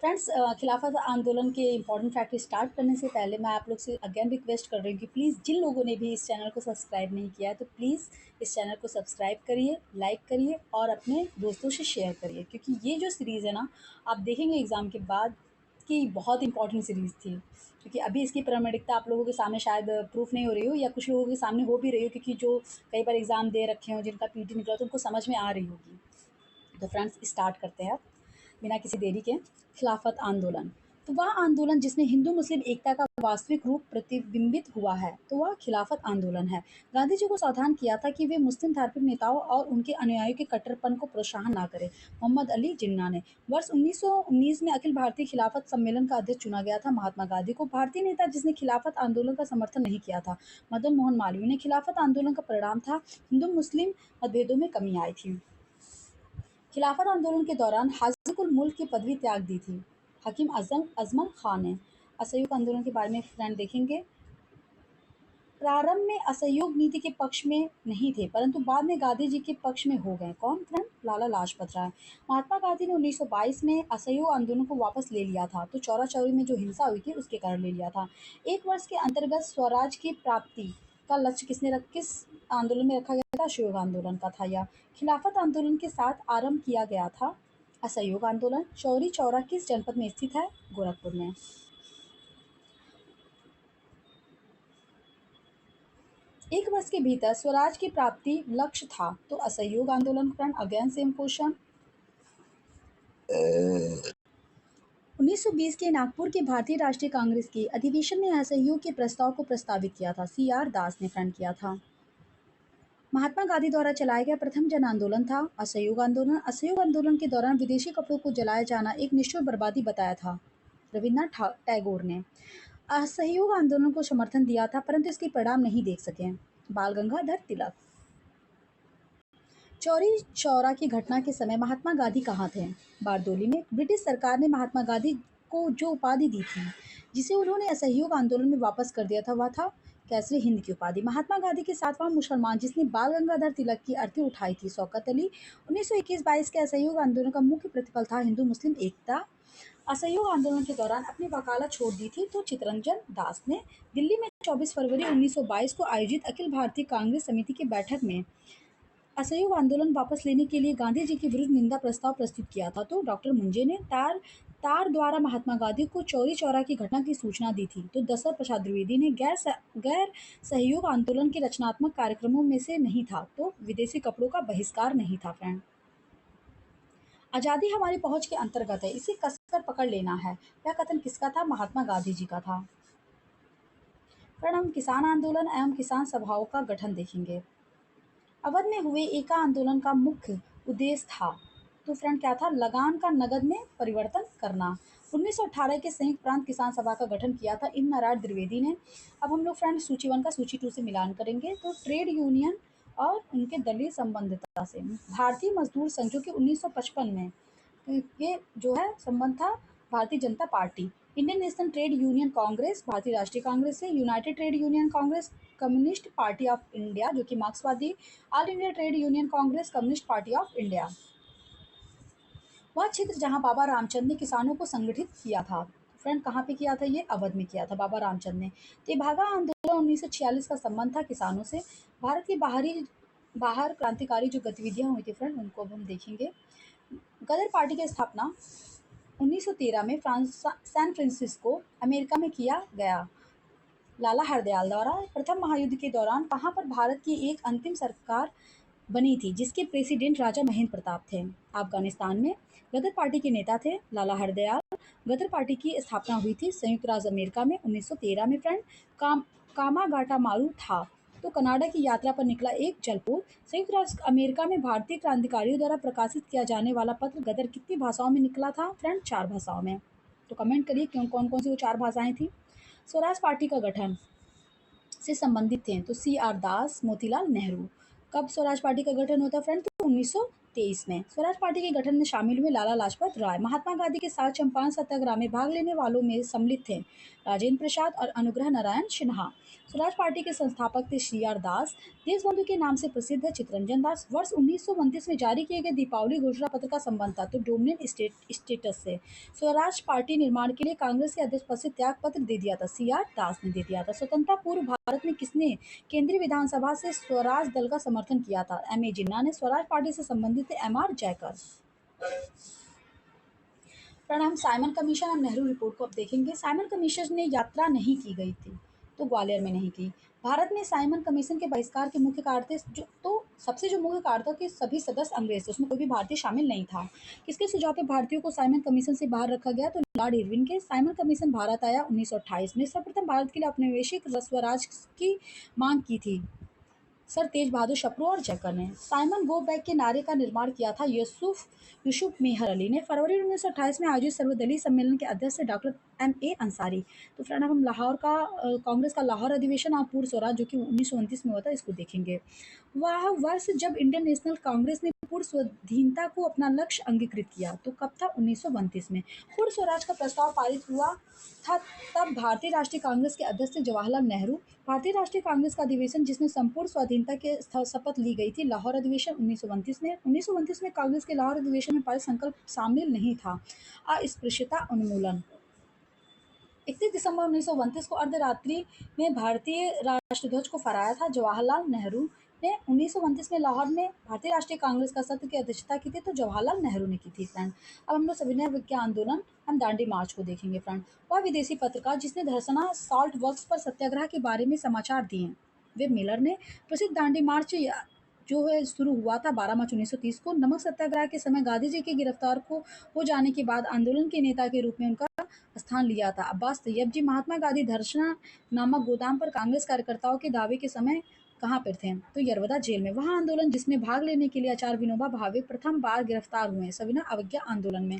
फ्रेंड्स, खिलाफत आंदोलन के इंपॉर्टेंट फैक्ट स्टार्ट करने से पहले मैं आप लोग से अगेन रिक्वेस्ट कर रही हूँ कि प्लीज़ जिन लोगों ने भी इस चैनल को सब्सक्राइब नहीं किया है, तो प्लीज़ इस चैनल को सब्सक्राइब करिए, लाइक करिए और अपने दोस्तों से शेयर करिए, क्योंकि ये जो सीरीज़ है ना, आप देखेंगे एग्ज़ाम के बाद कि बहुत इंपॉर्टेंट सीरीज़ थी। क्योंकि अभी इसकी प्रामाणिकता आप लोगों के सामने शायद प्रूफ नहीं हो रही हो, या कुछ लोगों के सामने हो भी रही हो, क्योंकि जो कई बार एग्ज़ाम दे रखे हो, जिनका पीटी निकला, तो उनको समझ में आ रही होगी। तो फ्रेंड्स स्टार्ट करते हैं बिना किसी देरी के। खिलाफत आंदोलन, तो वह आंदोलन जिसमें हिंदू मुस्लिम एकता का वास्तविक रूप प्रतिबिंबित हुआ है, तो वह खिलाफत आंदोलन है। गांधी जी को सावधान किया था कि वे मुस्लिम धार्मिक नेताओं और उनके अनुयायियों के कट्टरपन को प्रोत्साहन ना करें। मोहम्मद अली जिन्ना ने। वर्ष 1919 में अखिल भारतीय खिलाफत सम्मेलन का अध्यक्ष चुना गया था महात्मा गांधी को। भारतीय नेता जिसने खिलाफत आंदोलन का समर्थन नहीं किया था, मदन मोहन मालवीय ने। खिलाफत आंदोलन का परिणाम था हिंदू मुस्लिम मतभेदों में कमी आई थी। खिलाफत आंदोलन के दौरान हाजीकुल मुल्क की पदवी त्याग दी थी हकीम अजमल खान ने। असहयोग आंदोलन के बारे में फ्रेंड देखेंगे। प्रारंभ में असहयोग नीति के पक्ष में नहीं थे, परंतु बाद में गांधी जी के पक्ष में हो गए। कौन फ्रेंड? लाला लाजपत राय। महात्मा गांधी ने 1922 में असहयोग आंदोलन को वापस ले लिया था, तो चौरा चौरी में जो हिंसा हुई थी उसके कारण ले लिया था। एक वर्ष के अंतर्गत स्वराज की प्राप्ति का लक्ष्य किस आंदोलन में रखा गया था? असहयोग आंदोलन का था। या खिलाफत आंदोलन के साथ आरंभ किया गया था असहयोग आंदोलन। चौरी चौरा किस जनपद में स्थित है? गोरखपुर में। एक वर्ष के भीतर स्वराज की प्राप्ति लक्ष्य था, तो असहयोग आंदोलन। Friend again same question. 1920 के नागपुर के भारतीय राष्ट्रीय कांग्रेस के अधिवेशन में असहयोग के प्रस्ताव को प्रस्तावित किया था। सी आर दास ने फ्रेंड किया था। महात्मा गांधी द्वारा चलाया गया प्रथम जन आंदोलन था असहयोग आंदोलन। असहयोग आंदोलन के दौरान विदेशी कपड़ों को जलाया जाना एक निष्ठुर बर्बादी बताया था रविन्द्रनाथ टैगोर ने। असहयोग आंदोलन को समर्थन दिया था परंतु इसके परिणाम नहीं देख सके। बाल गंगाधर तिलक। चौरी चौरा की घटना के समय महात्मा गांधी कहाँ थे? बारदोली में। ब्रिटिश सरकार ने महात्मा गांधी को जो उपाधि दी थी जिसे उन्होंने असहयोग आंदोलन में वापस कर दिया था वह था कैसरी हिंद की उपाधि। महात्मा गांधी के साथ वह मुसलमान जिसने बाल गंगाधर तिलक की अर्थी उठाई थी शौकत अली। 1921-22 के असहयोग आंदोलन का मुख्य प्रतिफल था हिंदू मुस्लिम एकता। असहयोग आंदोलन के दौरान अपनी वकालत छोड़ दी थी तो चित्तरंजन दास ने। दिल्ली में 24 फरवरी 1922 को आयोजित अखिल भारतीय कांग्रेस समिति की बैठक में असहयोग आंदोलन वापस लेने के लिए गांधी जी के विरुद्ध निंदा प्रस्ताव प्रस्तुत किया था तो डॉक्टर मुंजे ने तार द्वारा महात्मा गांधी को चौरी चौरा की घटना की सूचना दी थी तो दशरथ प्रसाद द्विवेदी ने गैर सहयोग आंदोलन के रचनात्मक कार्यक्रमों में से नहीं था तो विदेशी कपड़ों का बहिष्कार नहीं था। फ्रेंड, आज़ादी हमारी पहुंच के अंतर्गत है, इसे कसकर पकड़ लेना है, यह कथन किसका था? महात्मा गांधी जी का था। फ्रेंड, हम किसान आंदोलन एवं किसान सभाओं का गठन देखेंगे। अवध में हुए एका आंदोलन का मुख्य उद्देश्य था तो फ्रेंड क्या था? लगान का नगद में परिवर्तन करना। 1918 के संयुक्त प्रांत किसान सभा का गठन किया था इन नारायण द्विवेदी ने। अब हम लोग फ्रेंड सूची 1 का सूची 2 से मिलान करेंगे तो ट्रेड यूनियन और उनके दलीय संबंधितता से भारतीय मजदूर संघ जो कि 1955 में ये जो है संबंध था Bharatiya Janata party, Indian national trade union Congress भारतीय राष्ट्रीय कांग्रेस से, United trade union Congress communist party of India जो कि मार्क्सवादी, all India trade union Congress communist party of India. वह क्षेत्र जहां बाबा रामचंद ने किसानों को संगठित किया था। फ्रेंड, कहाँ पे किया था? ये अवध में किया था बाबा रामचंद ने। तेभागा आंदोलन 1946 का संबंध था किसानों से। भारत के बाहर क्रांतिकारी जो गतिविधियां हुई थी फ्रेंड उनको अब हम देखेंगे। गदर पार्टी की स्थापना 1913 में सैन फ्रांसिस्को अमेरिका में किया गया लाला हरदयाल द्वारा। प्रथम महायुद्ध के दौरान वहां पर भारत की एक अंतिम सरकार बनी थी जिसके प्रेसिडेंट राजा महेंद्र प्रताप थे। अफगानिस्तान में गदर पार्टी के नेता थे लाला हरदयाल। गदर पार्टी की स्थापना हुई थी संयुक्त राज्य अमेरिका में 1913 में। फ्रेंड, कामागाटा मारू था तो कनाडा की यात्रा पर निकला एक जलपोत। संयुक्त राज्य अमेरिका में भारतीय क्रांतिकारियों द्वारा प्रकाशित किया जाने वाला पत्र गदर कितनी भाषाओं में निकला था? फ्रेंड, 4 भाषाओं में। तो कमेंट करिए कौन कौन सी वो 4 भाषाएं थी। स्वराज पार्टी का गठन से संबंधित थे तो सी आर दास, मोतीलाल नेहरू। कब स्वराज पार्टी का गठन होता फ्रेंड? तो 1923 में। स्वराज पार्टी के गठन में शामिल हुए लाला लाजपत राय। महात्मा गांधी के साथ चंपारण सत्याग्रह में भाग लेने वालों में सम्मिलित थे राजेंद्र प्रसाद और अनुग्रह नारायण सिन्हा। स्वराज पार्टी के संस्थापक थे सी आर दास। देशबंधु के नाम से प्रसिद्ध है चित्तरंजन दास। वर्ष 1929 में जारी किए गए दीपावली घोषणा पत्र का संबंध था तो डोमिनियन स्टेटस से। स्वराज पार्टी निर्माण के लिए कांग्रेस के अध्यक्ष पद से त्याग पत्र दे दिया था, सी आर दास ने दे दिया था। स्वतंत्रता पूर्व भारत में किसने केंद्रीय विधानसभा से स्वराज दल का समर्थन किया था? एम ए जिन्ना ने। स्वराज पार्टी से संबंधित थे एम आर जयकर। हम साइमन कमीशन और नेहरू रिपोर्ट को अब देखेंगे। साइमन कमीशन ने यात्रा नहीं की गई थी तो ग्वालियर में नहीं की। भारत में साइमन कमीशन के बहिष्कार के मुख्य कारण थे सबसे जो मुख्य कारण था कि सभी सदस्य अंग्रेज थे, उसमें कोई भी भारतीय शामिल नहीं था। किसके सुझाव पे भारतीयों को साइमन कमीशन से बाहर रखा गया? तो लॉर्ड इरविन के। साइमन कमीशन भारत आया 1928 में। सर्वप्रथम भारत के लिए औपनिवेशिक स्वराज की मांग की थी सर तेज बहादुर शप्रू और जयकर ने। साइमन गो बैक के नारे का निर्माण किया था यूसुफ मेहर अली ने। फरवरी 1928 में आयोजित सर्वदलीय सम्मेलन के अध्यक्ष थे डॉक्टर एम ए अंसारी। तो फ्रेंड, अब हम लाहौर का कांग्रेस का लाहौर अधिवेशन और पूर्व स्वराज जो कि 1929 में हुआ था इसको देखेंगे। वह वर्ष जब इंडियन नेशनल कांग्रेस ने पूर्ण स्वाधीनता को अपना लक्ष्य अंगीकृत किया तो कब था? 1929 में। पूर्ण स्वराज का प्रस्ताव पारित हुआ था तब भारतीय राष्ट्रीय कांग्रेस के अध्यक्ष थे जवाहरलाल नेहरू। भारतीय राष्ट्रीय कांग्रेस का अधिवेशन जिसमें संपूर्ण स्वाधीनता के शपथ ली गई थी लाहौर अधिवेशन 1929 में। 1929 में कांग्रेस के लाहौर अधिवेशन में पारित संकल्प शामिल नहीं था अस्पृश्यता उन्मूलन। 31 दिसंबर 1929 को अर्धरात्रि में भारतीय राष्ट्रध्वज को फहराया था जवाहरलाल नेहरू ने। 1929 में लाहौर में भारतीय राष्ट्रीय कांग्रेस का सत्र की अध्यक्षता की थी तो जवाहरलाल नेहरू ने की थी। फ्रेंड, अब हम लोग सविनय विज्ञान आंदोलन हम दांडी मार्च को देखेंगे। फ्रेंड, वह विदेशी पत्रकार जिसने धरसना सॉल्ट वर्क्स पर सत्याग्रह के बारे में समाचार दिए वे मिलर ने। प्रसिद्ध दांडी मार्च जो है शुरू हुआ था 12 मार्च 1930 को। नमक सत्याग्रह के समय गांधी जी के गिरफ्तार को हो जाने के बाद आंदोलन के नेता के रूप में उनका स्थान लिया था अब्बास तैयब जी। महात्मा गांधी धरसना नामक गोदाम पर कांग्रेस कार्यकर्ताओं के दावे के समय कहाँ पर थे? तो यरवदा जेल में। वहाँ आंदोलन जिसमें भाग लेने के लिए आचार्य विनोबा भावे प्रथम बार गिरफ्तार हुए, सविनय अवज्ञा आंदोलन में।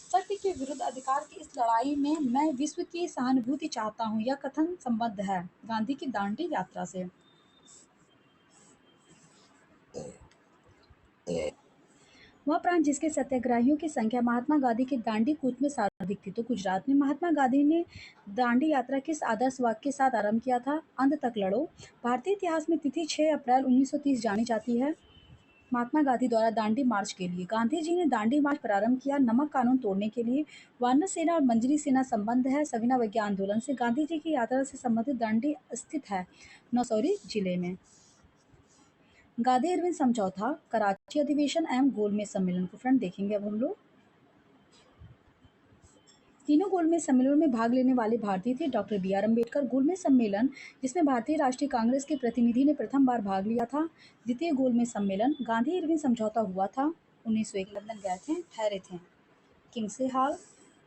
सत्य के विरुद्ध अधिकार की इस लड़ाई में मैं विश्व की सहानुभूति चाहता हूँ, यह कथन संबद्ध है गांधी की दांडी यात्रा से। वह प्रांत जिसके सत्याग्रहियों की संख्या महात्मा गांधी के दांडी कूच में सर्वाधिक थी। तो गुजरात में महात्मा गांधी ने दांडी यात्रा किस आदर्श वाक्य के साथ आरंभ किया था? अंत तक लड़ो। भारतीय इतिहास में तिथि 6 अप्रैल 1930 जानी जाती है महात्मा गांधी द्वारा दांडी मार्च के लिए। गांधी जी ने दांडी मार्च प्रारंभ किया नमक कानून तोड़ने के लिए। वानर सेना और मंजरी सेना संबंध है सविनय अवज्ञा आंदोलन से। गांधी जी की यात्रा से संबंधित दांडी स्थित है नौसौरी जिले में। गांधी इरविन समझौता, कराची अधिवेशन एवं गोलमेज सम्मेलन को फ्रेंड देखेंगे अब हम लोग। तीनों गोलमेज सम्मेलन में भाग लेने वाले भारतीय थे डॉक्टर बी आर अम्बेडकर। गोलमेज सम्मेलन जिसमें भारतीय राष्ट्रीय कांग्रेस के प्रतिनिधि ने प्रथम बार भाग लिया था। द्वितीय गोलमेज सम्मेलन गांधी इरविन समझौता हुआ था 1901। लंदन गए थे, ठहरे थे किंग्से हॉल।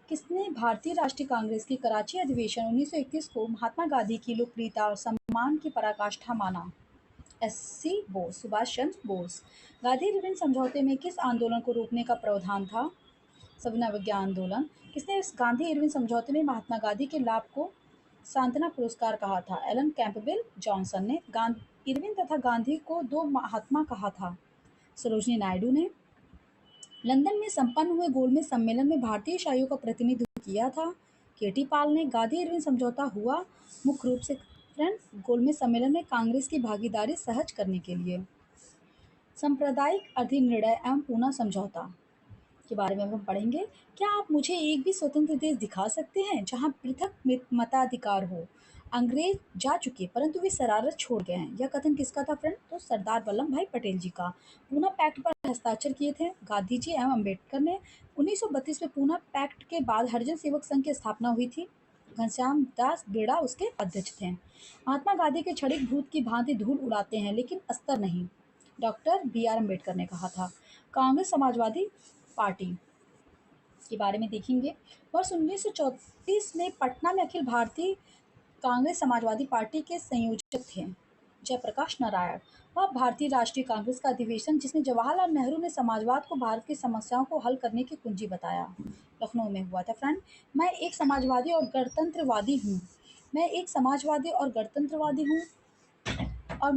किसने भारतीय राष्ट्रीय कांग्रेस की कराची अधिवेशन 1921 को महात्मा गांधी की लोकप्रियता और सम्मान की पराकाष्ठा माना? एस.सी. बोस, सुभाष चंद्र बोस। गांधी इरविन समझौते में किस आंदोलन को रोकने का प्रावधान था? सविनय अवज्ञा आंदोलन। किसने इस गांधी इरविन समझौते में महात्मा गांधी के लाभ को सांत्वना पुरस्कार कहा था? एलन कैंपबेल जॉनसन ने। इरविन तथा गांधी को दो महात्मा कहा था? सरोजनी नायडू ने। लंदन में संपन्न हुए गोलमेज सम्मेलन में भारतीय इसाइयों का प्रतिनिधित्व किया था केटी पाल ने। गांधी इरविन समझौता हुआ मुख्य रूप से फ्रेंड गोलमेज सम्मेलन में कांग्रेस की भागीदारी सहज करने के लिए। सांप्रदायिक अधिनिर्णय एवं पूना समझौता के बारे में हम पढ़ेंगे। क्या आप मुझे एक भी स्वतंत्र देश दिखा सकते हैं जहां पृथक मताधिकार हो? अंग्रेज जा चुके परंतु वे शरारत छोड़ गए हैं। यह कथन किसका था फ्रेंड? तो सरदार वल्लभ भाई पटेल जी का। पूना पैक्ट पर हस्ताक्षर किए थे गांधी जी एवं अम्बेडकर ने। 1932 में पूना पैक्ट के बाद हरिजन सेवक संघ की स्थापना हुई थी। घनश्याम दास बेड़ा उसके अध्यक्ष थे। महात्मा गांधी के क्षणिक भूत की भांति धूल उड़ाते हैं लेकिन अस्तर नहीं, डॉक्टर बी आर अम्बेडकर ने कहा था। कांग्रेस समाजवादी पार्टी के बारे में देखेंगे। वर्ष 1934 में पटना में अखिल भारतीय कांग्रेस समाजवादी पार्टी के संयोजक थे जयप्रकाश नारायण। वह भारतीय राष्ट्रीय कांग्रेस का अधिवेशन जिसमें जवाहरलाल नेहरू ने समाजवाद को भारत की समस्याओं को हल करने की कुंजी बताया, लखनऊ में हुआ था फ्रेंड। मैं एक समाजवादी और गणतंत्रवादी हूँ। मैं एक समाजवादी और गणतंत्रवादी हूँ और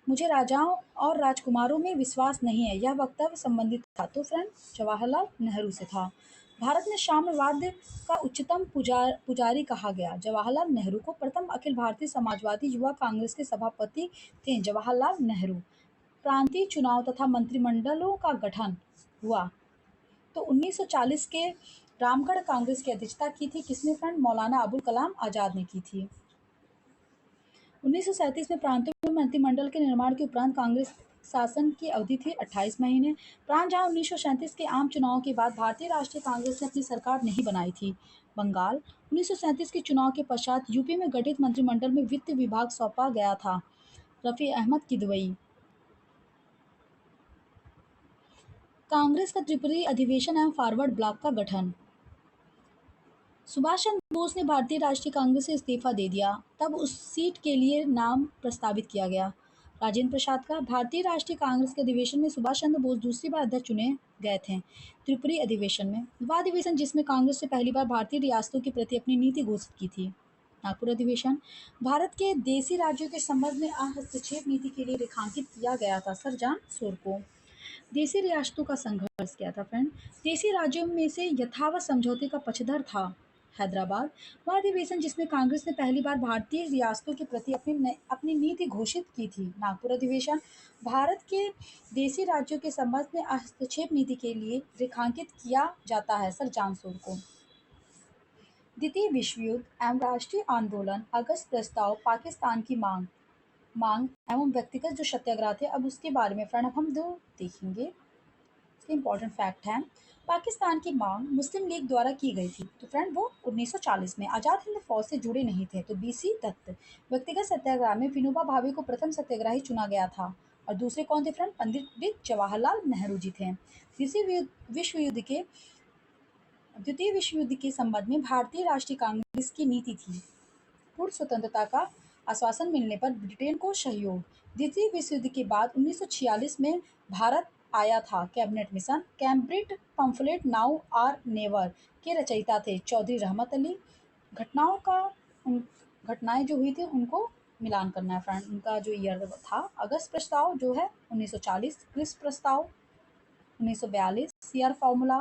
मुझे राजाओं और राजकुमारों में विश्वास नहीं है। यह वक्तव्य संबंधित था तो फ्रेंड जवाहरलाल नेहरू से था। भारत में साम्यवाद का उच्चतम पुजारी कहा गया। जवाहरलाल नेहरू को। प्रथम अखिल भारतीय समाजवादी युवा कांग्रेस के सभापति थे जवाहरलाल नेहरू। प्रांतीय चुनाव तथा मंत्रिमंडलों का गठन हुआ तो 1940 के रामगढ़ कांग्रेस की अध्यक्षता की थी किसने फ्रेंड? मौलाना अबुल कलाम आजाद ने की थी। 1937 में प्रांतों में मंत्रिमंडल के निर्माण के उपरांत कांग्रेस शासन की अवधि थी 28 महीने। प्रांत जहां 1937 के आम चुनाव के बाद भारतीय राष्ट्रीय कांग्रेस ने अपनी सरकार नहीं बनाई थी। बंगाल 1937 के चुनाव के पश्चात यूपी में गठित मंत्रिमंडल में वित्त विभाग सौंपा गया था रफी अहमद किदवई। कांग्रेस का त्रिपुरी अधिवेशन एवं फॉरवर्ड ब्लॉक का गठन। सुभाष चंद्र बोस ने भारतीय राष्ट्रीय कांग्रेस से इस्तीफा दे दिया, तब उस सीट के लिए नाम प्रस्तावित किया गया राजेंद्र प्रसाद का। भारतीय राष्ट्रीय कांग्रेस के अधिवेशन में सुभाष चंद्र बोस दूसरी बार अध्यक्ष चुने गए थे त्रिपुरी अधिवेशन में। वह अधिवेशन जिसमें कांग्रेस से पहली बार भारतीय रियासतों के प्रति अपनी नीति घोषित की थी। नागपुर अधिवेशन भारत के देशी राज्यों के संबंध में हस्तक्षेप नीति के लिए रेखांकित किया गया था सर जॉन सोर को। देशी रियासतों का संघर्ष किया था फ्रेंड। देशी राज्यों में से यथावत समझौते का पक्षधर था हैदराबाद। वह अधिवेशन जिसमें कांग्रेस ने पहली बार भारतीय रियासतों के प्रति अपनी नीति घोषित की थी। नागपुर अधिवेशन भारत के देशी राज्यों के संबंध में हस्तक्षेप नीति के लिए रेखांकित किया जाता है सर जॉन सोर को। द्वितीय विश्व युद्ध एवं राष्ट्रीय आंदोलन, अगस्त प्रस्ताव, पाकिस्तान की मांग एवं व्यक्तिगत जो सत्याग्रह थे, अब उसके बारे में फ्रेंड अब हम दो देखेंगे। इसके इम्पोर्टेंट फैक्ट हैं। पाकिस्तान की मांग मुस्लिम लीग द्वारा की गई थी तो फ्रेंड वो 1940 में। आज़ाद हिंद फौज से जुड़े नहीं थे तो बीसी दत्त। व्यक्तिगत सत्याग्रह में विनोबा भावे को प्रथम सत्याग्रही चुना गया था और दूसरे कौन थे फ्रेंड? पंडित जवाहरलाल नेहरू जी थे। द्वितीय विश्व युद्ध के संबंध में भारतीय राष्ट्रीय कांग्रेस की नीति थी पूर्ण स्वतंत्रता का आश्वासन मिलने पर ब्रिटेन को सहयोग। द्वितीय विश्व युद्ध के बाद 1946 में भारत आया था। Cabinet mission Cambridge pamphlet now or never के रचयिता थे चौधरी रहमत अली। घटनाओं का उन घटनाएं जो हुई थी उनको मिलान करना है फ्रेंड। उनका जो ईयर था, अगस्त प्रस्ताव जो है 1940, क्रिस्प प्रस्ताव 1942, सीआर फार्मूला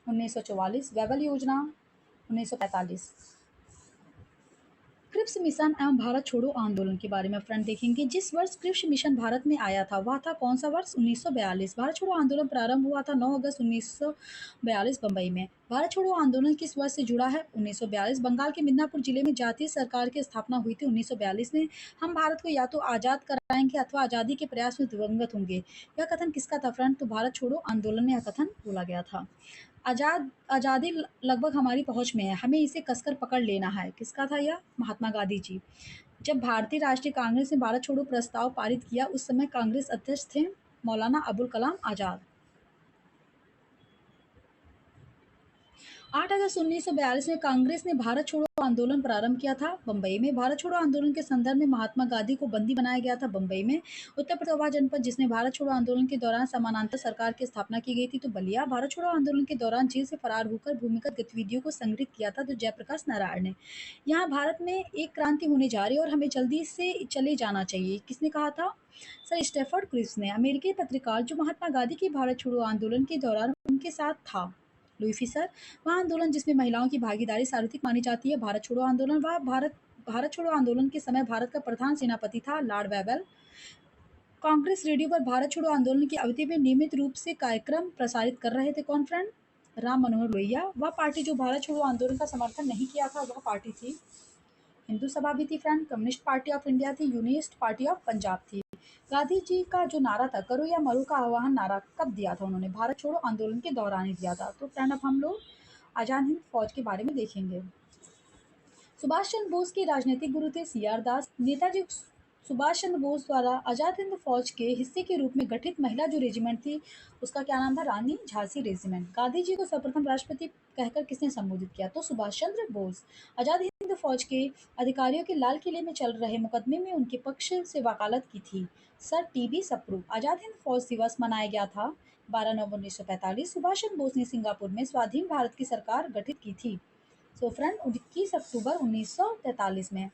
1944, वेबल योजना 1945। क्रिप्स मिशन एवं भारत छोड़ो आंदोलन के बारे में फ्रेंड देखेंगे। जिस वर्ष क्रिप्स मिशन भारत में आया था वह था कौन सा वर्ष? 1942। भारत छोड़ो आंदोलन प्रारंभ हुआ था 9 अगस्त 1942 बम्बई में। भारत छोड़ो आंदोलन किस वर्ष से जुड़ा है? 1942। बंगाल के मिदनापुर जिले में जातीय सरकार की स्थापना हुई थी 1942 में। हम भारत को या तो आजाद कराएंगे अथवा आजादी के प्रयास में दिवंगत होंगे, यह कथन किसका था फ्रेंड? तो भारत छोड़ो आंदोलन में यह कथन बोला गया था। आज़ादी लगभग हमारी पहुंच में है, हमें इसे कसकर पकड़ लेना है, किसका था यह? महात्मा गांधी जी। जब भारतीय राष्ट्रीय कांग्रेस ने भारत छोड़ो प्रस्ताव पारित किया उस समय कांग्रेस अध्यक्ष थे मौलाना अबुल कलाम आजाद। 8 अगस्त 1942 में कांग्रेस ने भारत छोड़ो आंदोलन प्रारंभ किया था बंबई में। भारत छोड़ो आंदोलन के संदर्भ में महात्मा गांधी को बंदी बनाया गया था बंबई में। उत्तर प्रदेश जनपद जिसमें भारत छोड़ो आंदोलन के दौरान समानांतर सरकार की स्थापना की गई थी तो बलिया। भारत छोड़ो आंदोलन के दौरान जेल से फरार होकर भूमिगत गतिविधियों को संगठित किया था तो जयप्रकाश नारायण ने। यहाँ भारत में एक क्रांति होने जा रही है और हमें जल्दी से चले जाना चाहिए, किसने कहा था? सर स्टेफर्ड क्रिप्स ने। अमेरिकी पत्रकार जो महात्मा गांधी की भारत छोड़ो आंदोलन के दौरान उनके साथ था, लुई फिशर। वह आंदोलन जिसमें महिलाओं की भागीदारी सर्वाधिक मानी जाती है, भारत छोड़ो आंदोलन। वह भारत छोड़ो आंदोलन के समय भारत का प्रधान सेनापति था लॉर्ड वेबल। कांग्रेस रेडियो पर भारत छोड़ो आंदोलन की अवधि में नियमित रूप से कार्यक्रम प्रसारित कर रहे थे कौन फ्रेंड? राम मनोहर लोहिया। वह पार्टी जो भारत छोड़ो आंदोलन का समर्थन नहीं किया था वह पार्टी थी हिंदू सभा भी थी friend, communist party of India थी, यूनिस्ट पार्टी ऑफ पंजाब थी। गांधी जी का जो नारा था करो या मरो का आह्वान नारा कब दिया था उन्होंने? भारत छोड़ो आंदोलन के दौरान ही दिया था। तो फ्रेंड अब हम लोग आजाद हिंद फौज के बारे में देखेंगे। सुभाष चंद्र बोस के राजनीतिक गुरु थे सीआर दास। नेताजी सुभाष चंद्र बोस द्वारा आजाद हिंद फौज के हिस्से के रूप में गठित महिला जो रेजिमेंट थी उसका क्या नाम था? रानी झांसी रेजिमेंट। गांधी जी को सर्वप्रथम राष्ट्रपति कहकर किसने संबोधित किया? तो सुभाष चंद्र बोस। आजाद हिंद फौज के अधिकारियों के लाल किले में चल रहे मुकदमे में उनके पक्ष से वकालत की थी sir T B Sapru. Azad Hind फौज दिवस मनाया गया था 12 नवंबर 1945। सुभाष चंद्र बोस ने सिंगापुर में स्वाधीन भारत की सरकार गठित की थी। सो फ्रेंड 21 अक्टूबर 1943 में।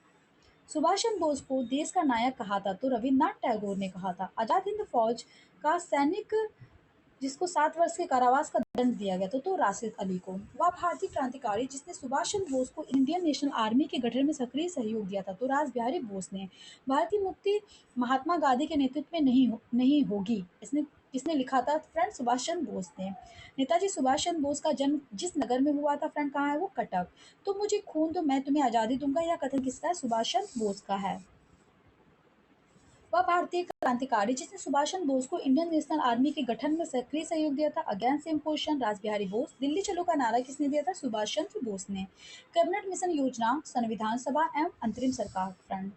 सुभाष चंद्र बोस को देश का नायक कहा था तो रविन्द्रनाथ टैगोर ने कहा था। आजाद हिंद फौज का सैनिक जिसको 7 वर्ष के कारावास का दंड दिया गया था तो राशिद अली को। वह भारतीय क्रांतिकारी जिसने सुभाष चंद्र बोस को इंडियन नेशनल आर्मी के गठन में सक्रिय सहयोग दिया था तो रास बिहारी बोस ने। भारतीय मुक्ति महात्मा गांधी के नेतृत्व में नहीं होगी, इसने किसने लिखा था फ्रेंड? सुभाष चंद्र बोस ने। नेताजी सुभाष चंद्र बोस का जन्म जिस नगर में हुआ था फ्रेंड, कहाँ है वो? कटक। तो मुझे खून दो मैं तुम्हें आजादी दूंगा, यह कथन किसका है? सुभाष चंद्र बोस का है। वह भारतीय क्रांतिकारी जिसने सुभाष चंद्र बोस को इंडियन नेशनल आर्मी के गठन में सक्रिय सहयोग दिया था। अगेन सेम क्वेश्चन, रास बिहारी बोस। दिल्ली चलो का नारा किसने दिया था? सुभाष चंद्र बोस ने। कैबिनेट मिशन योजना, संविधान सभा एवं अंतरिम सरकार फ्रेंड।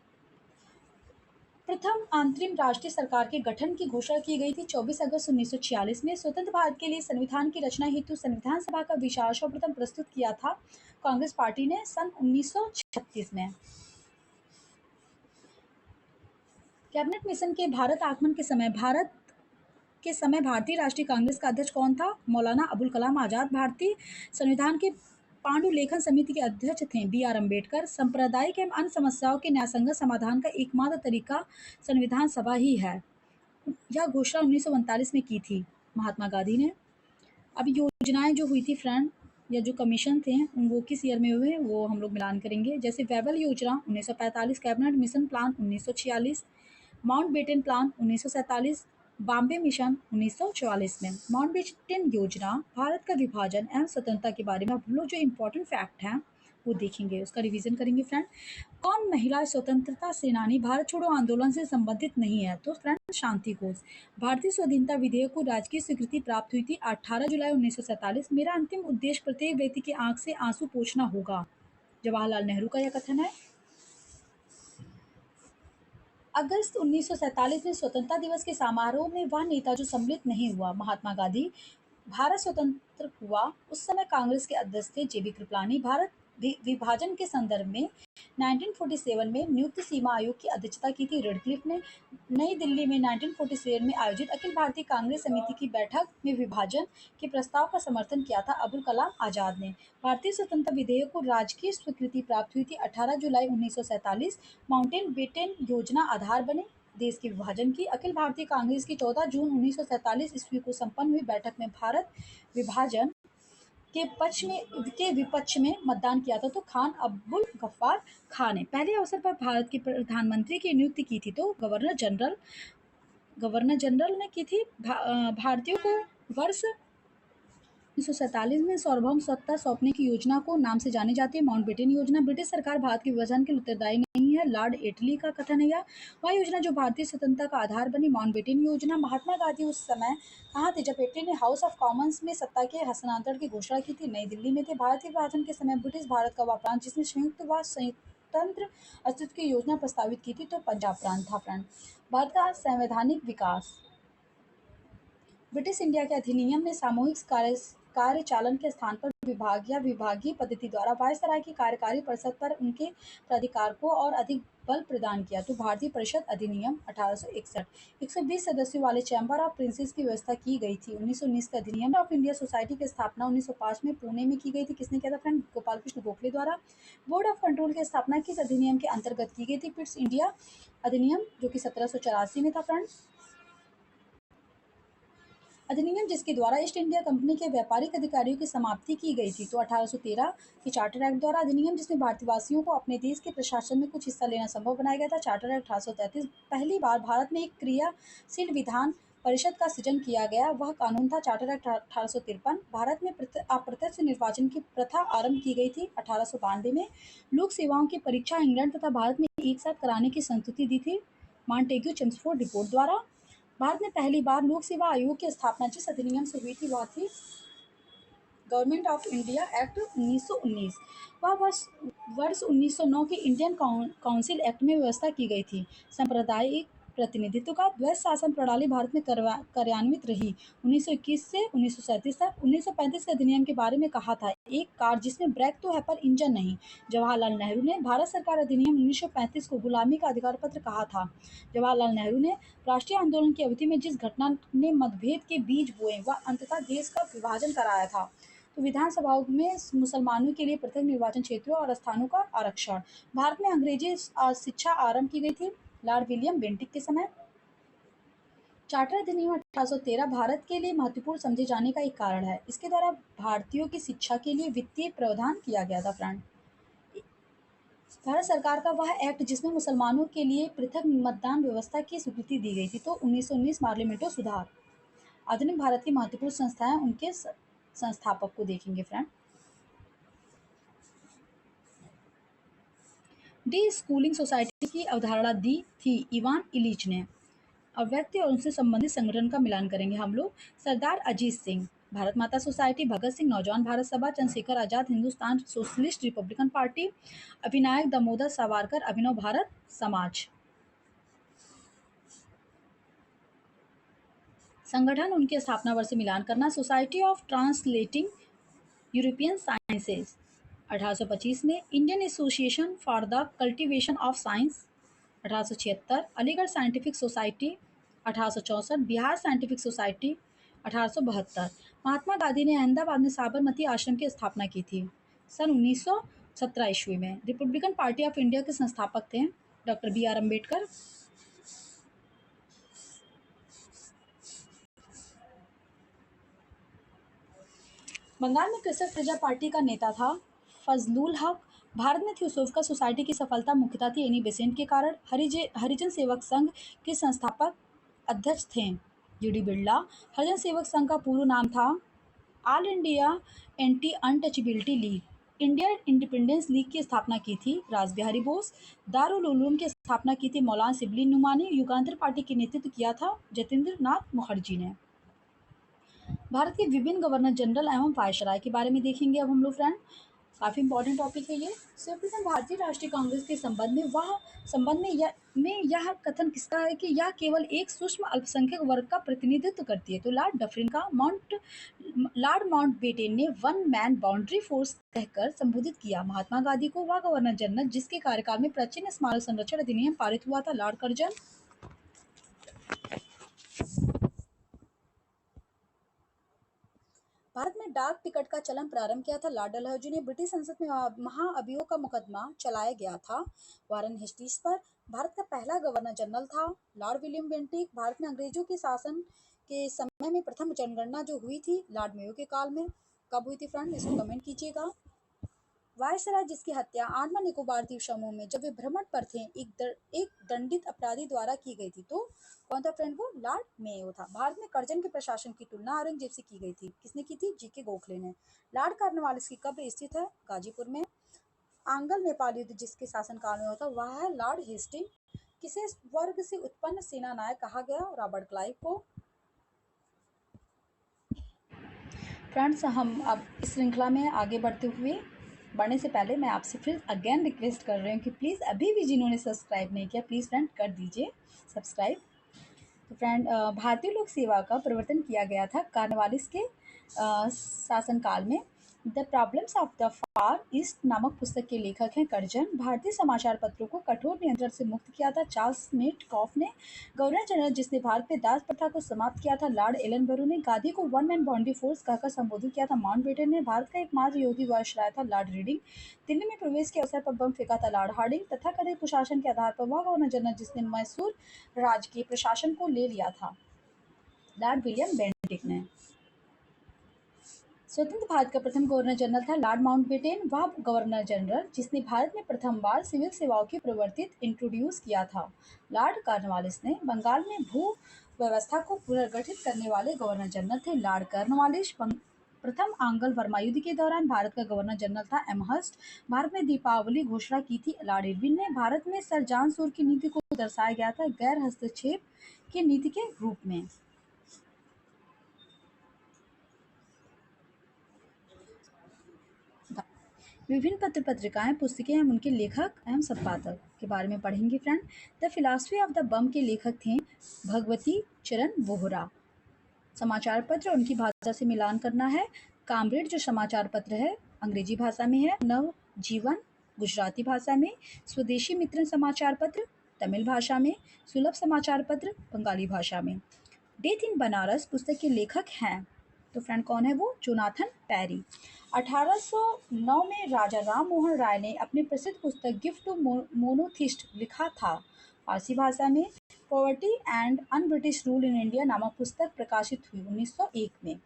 प्रथम अंतरिम राष्ट्रीय सरकार के गठन की घोषणा की गई थी 24 अगस्त 1946 में। स्वतंत्र भारत के लिए संविधान की रचना हेतु संविधान सभा का विचार सर्वप्रथम प्रस्तुत किया था कांग्रेस पार्टी ने सन 1936 में। कैबिनेट मिशन के भारत आगमन के समय भारतीय राष्ट्रीय कांग्रेस का अध्यक्ष कौन था? मौलाना अबुल कलाम आजाद। भारतीय संविधान के पांडुलेखन समिति के अध्यक्ष थे बी आर अम्बेडकर। सांप्रदायिक एवं अन्य समस्याओं के न्यायसंगत समाधान का एकमात्र तरीका संविधान सभा ही है, यह घोषणा 1939 में की थी महात्मा गांधी ने। अब योजनाएं जो हुई थी फ्रेंड या जो कमीशन थे वो किस ईयर में हुए वो हम लोग मिलान करेंगे। जैसे वेबल योजना 1945, cabinet mission plan 1946, Mountbatten plan 1947, Bombay mission 1944 में। माउंटबेटन योजना भारत का विभाजन एवं स्वतंत्रता के बारे में हम लोग जो इम्पोर्टेंट फैक्ट हैं वो देखेंगे, उसका रिवीजन करेंगे फ्रेंड। कौन महिला स्वतंत्रता सेनानी भारत छोड़ो आंदोलन से संबंधित नहीं है? तो फ्रेंड शांति घोष। भारतीय स्वाधीनता विधेयक को राजकीय स्वीकृति प्राप्त हुई थी 18 जुलाई 1947। मेरा अंतिम उद्देश्य प्रत्येक व्यक्ति की आंख से आंसू पोंछना होगा, जवाहरलाल नेहरू का यह कथन है। अगस्त 1947 में स्वतंत्रता दिवस के समारोह में वह नेता जो सम्मिलित नहीं हुआ, महात्मा गांधी। भारत स्वतंत्र हुआ उस समय कांग्रेस के अध्यक्ष थे जे बी कृपलानी। भारत विभाजन के संदर्भ में 1947 में नियुक्त सीमा आयोग की अध्यक्षता की थी रेडक्लिफ ने। नई दिल्ली में 1947 में आयोजित अखिल भारतीय कांग्रेस समिति की बैठक में विभाजन के प्रस्ताव का समर्थन किया था अबुल कलाम आजाद ने। भारतीय स्वतंत्रता विधेयक को राजकीय स्वीकृति प्राप्त हुई थी 18 जुलाई 1947। माउंटेन बेटन योजना आधार बने देश के विभाजन की। अखिल भारतीय कांग्रेस की 14 जून 1947 ईस्वी को संपन्न हुई बैठक में भारत विभाजन के विपक्ष में मतदान किया था तो खान अब्दुल गफ्फार खान ने पहले अवसर पर भारत के प्रधानमंत्री की नियुक्ति की थी तो गवर्नर जनरल ने की थी। भारतीयों को वर्ष 1947 में सार्वभौम सत्ता सौंपने की योजना को नाम से जानी जाती है माउंटबेटन योजना। ब्रिटिश सरकार भारत के विभाजन के लिए उत्तरदायी नहीं है, लॉर्ड एटली का कथन है यह। वह योजना जो भारतीय स्वतंत्रता का आधार बनी माउंटबेटन योजना। महात्मा गांधी उस समय कहाँ थे जब एटली ने हाउस ऑफ कॉमन्स में सत्ता के हस्तांतरण की घोषणा की थी? नई दिल्ली में थे। भारत के विभाजन के समय ब्रिटिश भारत का वह प्रांत जिसने संयुक्त व स्वतंत्र अस्तित्व की योजना प्रस्तावित की थी तो पंजाब प्रांत था। फ्रेंड, भारत का संवैधानिक विकास। ब्रिटिश इंडिया के अधिनियम ने सामूहिक कार्यचालन के स्थान पर विभाग या विभागीय पद्धति द्वारा वायसराय की कार्यकारी परिषद पर उनके प्राधिकार को और अधिक बल प्रदान किया तो भारतीय परिषद अधिनियम 1861। 120 सदस्यों वाले चैम्बर ऑफ प्रिंसेस की व्यवस्था की गई थी। 1919 का अधिनियम ऑफ इंडिया सोसाइटी की स्थापना 1905 में पुणे में की गई थी। किसने किया था फ्रेंड? गोपाल कृष्ण गोखले द्वारा। बोर्ड ऑफ कंट्रोल की स्थापना किस अधिनियम के अंतर्गत की गई थी? पिट्स इंडिया अधिनियम जो कि 1784 में था। फ्रेंड, अधिनियम जिसके द्वारा ईस्ट इंडिया कंपनी के व्यापारिक अधिकारियों की समाप्ति की गई थी तो 1813 के चार्टर एक्ट द्वारा। अधिनियम जिसमें भारतवासियों को अपने देश के प्रशासन में कुछ हिस्सा लेना संभव बनाया गया था चार्टर एक्ट 1833। पहली बार भारत में एक क्रियाशील विधान परिषद का सृजन किया गया वह कानून था चार्टर एक्ट 1853। भारत में अप्रत्यक्ष निर्वाचन की प्रथा आरंभ की गई थी 1892 में। लोक सेवाओं की परीक्षा इंग्लैंड तथा भारत में एक साथ कराने की संस्तुति दी थी मॉन्टेग्यू चेम्सफोर्ड रिपोर्ट द्वारा। भारत में पहली बार लोक सेवा आयोग की स्थापना जिस अधिनियम से हुई थी वह थी गवर्नमेंट ऑफ इंडिया एक्ट 1919। वह वर्ष 1909 के इंडियन काउंसिल एक्ट में व्यवस्था की गई थी। सांप्रदायिक प्रतिनिधित्व का द्वैध शासन प्रणाली भारत में कार्यान्वित रही 1921 से 1937 तक। 1935 के अधिनियम के बारे में कहा था एक कार जिसमें ब्रेक तो है पर इंजन नहीं। जवाहरलाल नेहरू ने भारत सरकार अधिनियम 1935 को गुलामी का अधिकार पत्र कहा था। जवाहरलाल नेहरू ने राष्ट्रीय आंदोलन की अवधि में जिस घटना ने मतभेद के बीज बोए वह अंततः देश का विभाजन कराया था तो विधानसभाओं में मुसलमानों के लिए पृथक निर्वाचन क्षेत्रों और स्थानों का आरक्षण। भारत में अंग्रेजी शिक्षा आरंभ की गई थी लॉर्ड विलियम बेंटिक के समय। चार्टर अधिनियम 1813 भारत के लिए महत्वपूर्ण समझे जाने का एक कारण है। इसके द्वारा भारतीयों की शिक्षा के लिए वित्तीय प्रावधान किया गया था। फ्रेंड, भारत सरकार का वह एक्ट जिसमें मुसलमानों के लिए पृथक मतदान व्यवस्था की स्वीकृति दी गई थी तो 1919 पार्लियामेंटो सुधार। आधुनिक भारत की महत्वपूर्ण संस्थाएं उनके संस्थापक को देखेंगे। फ्रेंड, डी स्कूलिंग सोसाइटी की अवधारणा दी थी इवान इलीच ने। अब व्यक्ति और उनसे संबंधित संगठन का मिलान करेंगे हम लोग। सरदार अजीत सिंह, भारत माता society, Bhagat Singh Naujawan Bharat Sabha, Chandrashekhar Azad Hindustan socialist republican party, Vinayak Damodar Savarkar Abhinav Bharat Samaj. संगठन उनके स्थापना वर्ष से मिलान करना। Society of translating European sciences 1825 में। Indian association for the cultivation of science 1876। Aligarh scientific society 1864। Bihar scientific society 1872। Mahatma Gandhi ने अहमदाबाद में साबरमती आश्रम की स्थापना की थी सन 1917 ईस्वी में। रिपब्लिकन पार्टी ऑफ इंडिया के संस्थापक थे doctor B R Ambedkar. Bengal में कृषक प्रजा पार्टी का नेता था फजलुल हक। भारत में थियोसोफिकल सोसाइटी की सफलता मुख्यतः थी एनी बेसेंट के कारण। हरिजन सेवक संघ के संस्थापक अध्यक्ष थे जीडी बिरला। हरिजन सेवक संघ का पूर्व नाम था all India anti untouchability league. Indian independence league की स्थापना की थी रासबिहारी बोस। दारुल उलूम की स्थापना की थी मौलाना शिबली नुमानी। युगांतर पार्टी का नेतृत्व किया था जतेंद्र नाथ मुखर्जी ने। भारत के विभिन्न गवर्नर जनरल एवं वायसराय के बारे में देखेंगे अब हम लोग। फ्रेंड, काफ़ी इंपॉर्टेंट टॉपिक है ये। सर्वप्रथम भारतीय राष्ट्रीय कांग्रेस के संबंध में यह कथन किसका है कि यह केवल एक सूक्ष्म अल्पसंख्यक वर्ग का प्रतिनिधित्व करती है। तो लॉर्ड माउंटबेटन ने वन मैन बाउंड्री फोर्स कहकर संबोधित किया महात्मा गांधी को। वह गवर्नर जनरल जिसके कार्यकाल में प्राचीन स्मारक संरक्षण अधिनियम पारित हुआ था, लॉर्ड कर्जन। भारत में डाक टिकट का चलन प्रारंभ किया था, लॉर्ड डलहौजी ने। ब्रिटिश संसद में महाअभियोग का मुकदमा चलाया गया था वारन हेस्टिस पर। भारत का पहला गवर्नर जनरल था लॉर्ड विलियम बेंटिक। भारत में अंग्रेजों के शासन के समय में प्रथम जनगणना जो हुई थी लॉर्ड मेयो के काल में। कब हुई थी फ्रेंड, इसको कमेंट कीजिएगा। वायसराय जिसकी हत्या अंडमान निकोबार द्वीप समूह में जब वे भ्रमण पर थे एक दंडित अपराधी द्वारा की गई थी। तो कौन था फ्रेंड, वो लॉर्ड मेयो था। भारत में कर्जन के प्रशासन की तुलना औरंगजेब से की गई थी। किसने की थी, जीके गोखले ने। लॉर्ड कार्नवालिस की कब्र स्थित है गाजीपुर में। आंग्ल नेपाल युद्ध जिसके शासनकाल में होता वह है लॉर्ड हेस्टिंग। किसे वर्ग से उत्पन्न सेना नायक कहा गया, रॉबर्ट क्लाइव को। फ्रेंड्स, हम अब इस श्रृंखला में आगे बढ़ने से पहले मैं आपसे फिर अगेन रिक्वेस्ट कर रही हूँ कि प्लीज़ अभी भी जिन्होंने सब्सक्राइब नहीं किया प्लीज़ फ्रेंड कर दीजिए सब्सक्राइब। तो फ्रेंड, भारतीय लोक सेवा का प्रवर्तन किया गया था कार्नवालिस के शासनकाल में। The problems of the far east नामक पुस्तक के लेखक हैं कर्जन। भारतीय समाचार पत्रों को कठोर नियंत्रण से मुक्त किया था चार्ल्स स्मिथ कॉफ ने। गवर्नर जनरल जिसने भारत में दास प्रथा को समाप्त किया था लॉर्ड एलन बरू ने। गांधी को वन मैन बाउंड्री फोर्स कहकर संबोधित किया था माउंटबेटन ने। भारत का एकमात्र योगी वायसराय था लॉर्ड रीडिंग। दिल्ली में प्रवेश के अवसर पर बम फेंका था लॉर्ड हार्डिंग। तथाकथित कुशासन के आधार पर वह गवर्नर जनरल जिसने मैसूर राज्य के प्रशासन को ले लिया था लॉर्ड विलियम बेंटिक ने। स्वतंत्र भारत का प्रथम गवर्नर जनरल था लॉर्ड माउंटबेटन। वह गवर्नर जनरल जिसने भारत में प्रथम बार सिविल सेवाओं की प्रवर्तित इंट्रोड्यूस किया था लॉर्ड कार्नवालिस ने। बंगाल में भू व्यवस्था को पुनर्गठित करने वाले गवर्नर जनरल थे लॉर्ड कार्नवालिस। प्रथम आंग्ल वर्मा युद्ध के दौरान भारत का गवर्नर जनरल था एमहर्स्ट। भारत में दीपावली घोषणा की थी लॉर्ड इरविन ने। भारत में सर जॉन सूर की नीति को दर्शाया गया था गैर हस्तक्षेप की नीति के रूप में। विभिन्न पत्र पत्रिकाएं पुस्तकें एवं उनके लेखक एवं संपादक के बारे में पढ़ेंगे friend. The philosophy of the bomb के लेखक थे भगवती चरण बोहरा। समाचार पत्र उनकी भाषा से मिलान करना है। कामरेड जो समाचार पत्र है अंग्रेजी भाषा में है। नव जीवन गुजराती भाषा में। स्वदेशी मित्र समाचार पत्र तमिल भाषा में। सुलभ समाचार पत्र बंगाली भाषा में। डेथ इन बनारस पुस्तक के लेखक हैं तो फ्रेंड कौन है वो, जोनाथन पैरी। 1809 में राजा राम मोहन राय ने अपनी प्रसिद्ध पुस्तक गिफ्ट टू मोनोथिस्ट लिखा था फारसी भाषा में। Poverty and un British rule in India नामक पुस्तक प्रकाशित हुई 1901 में।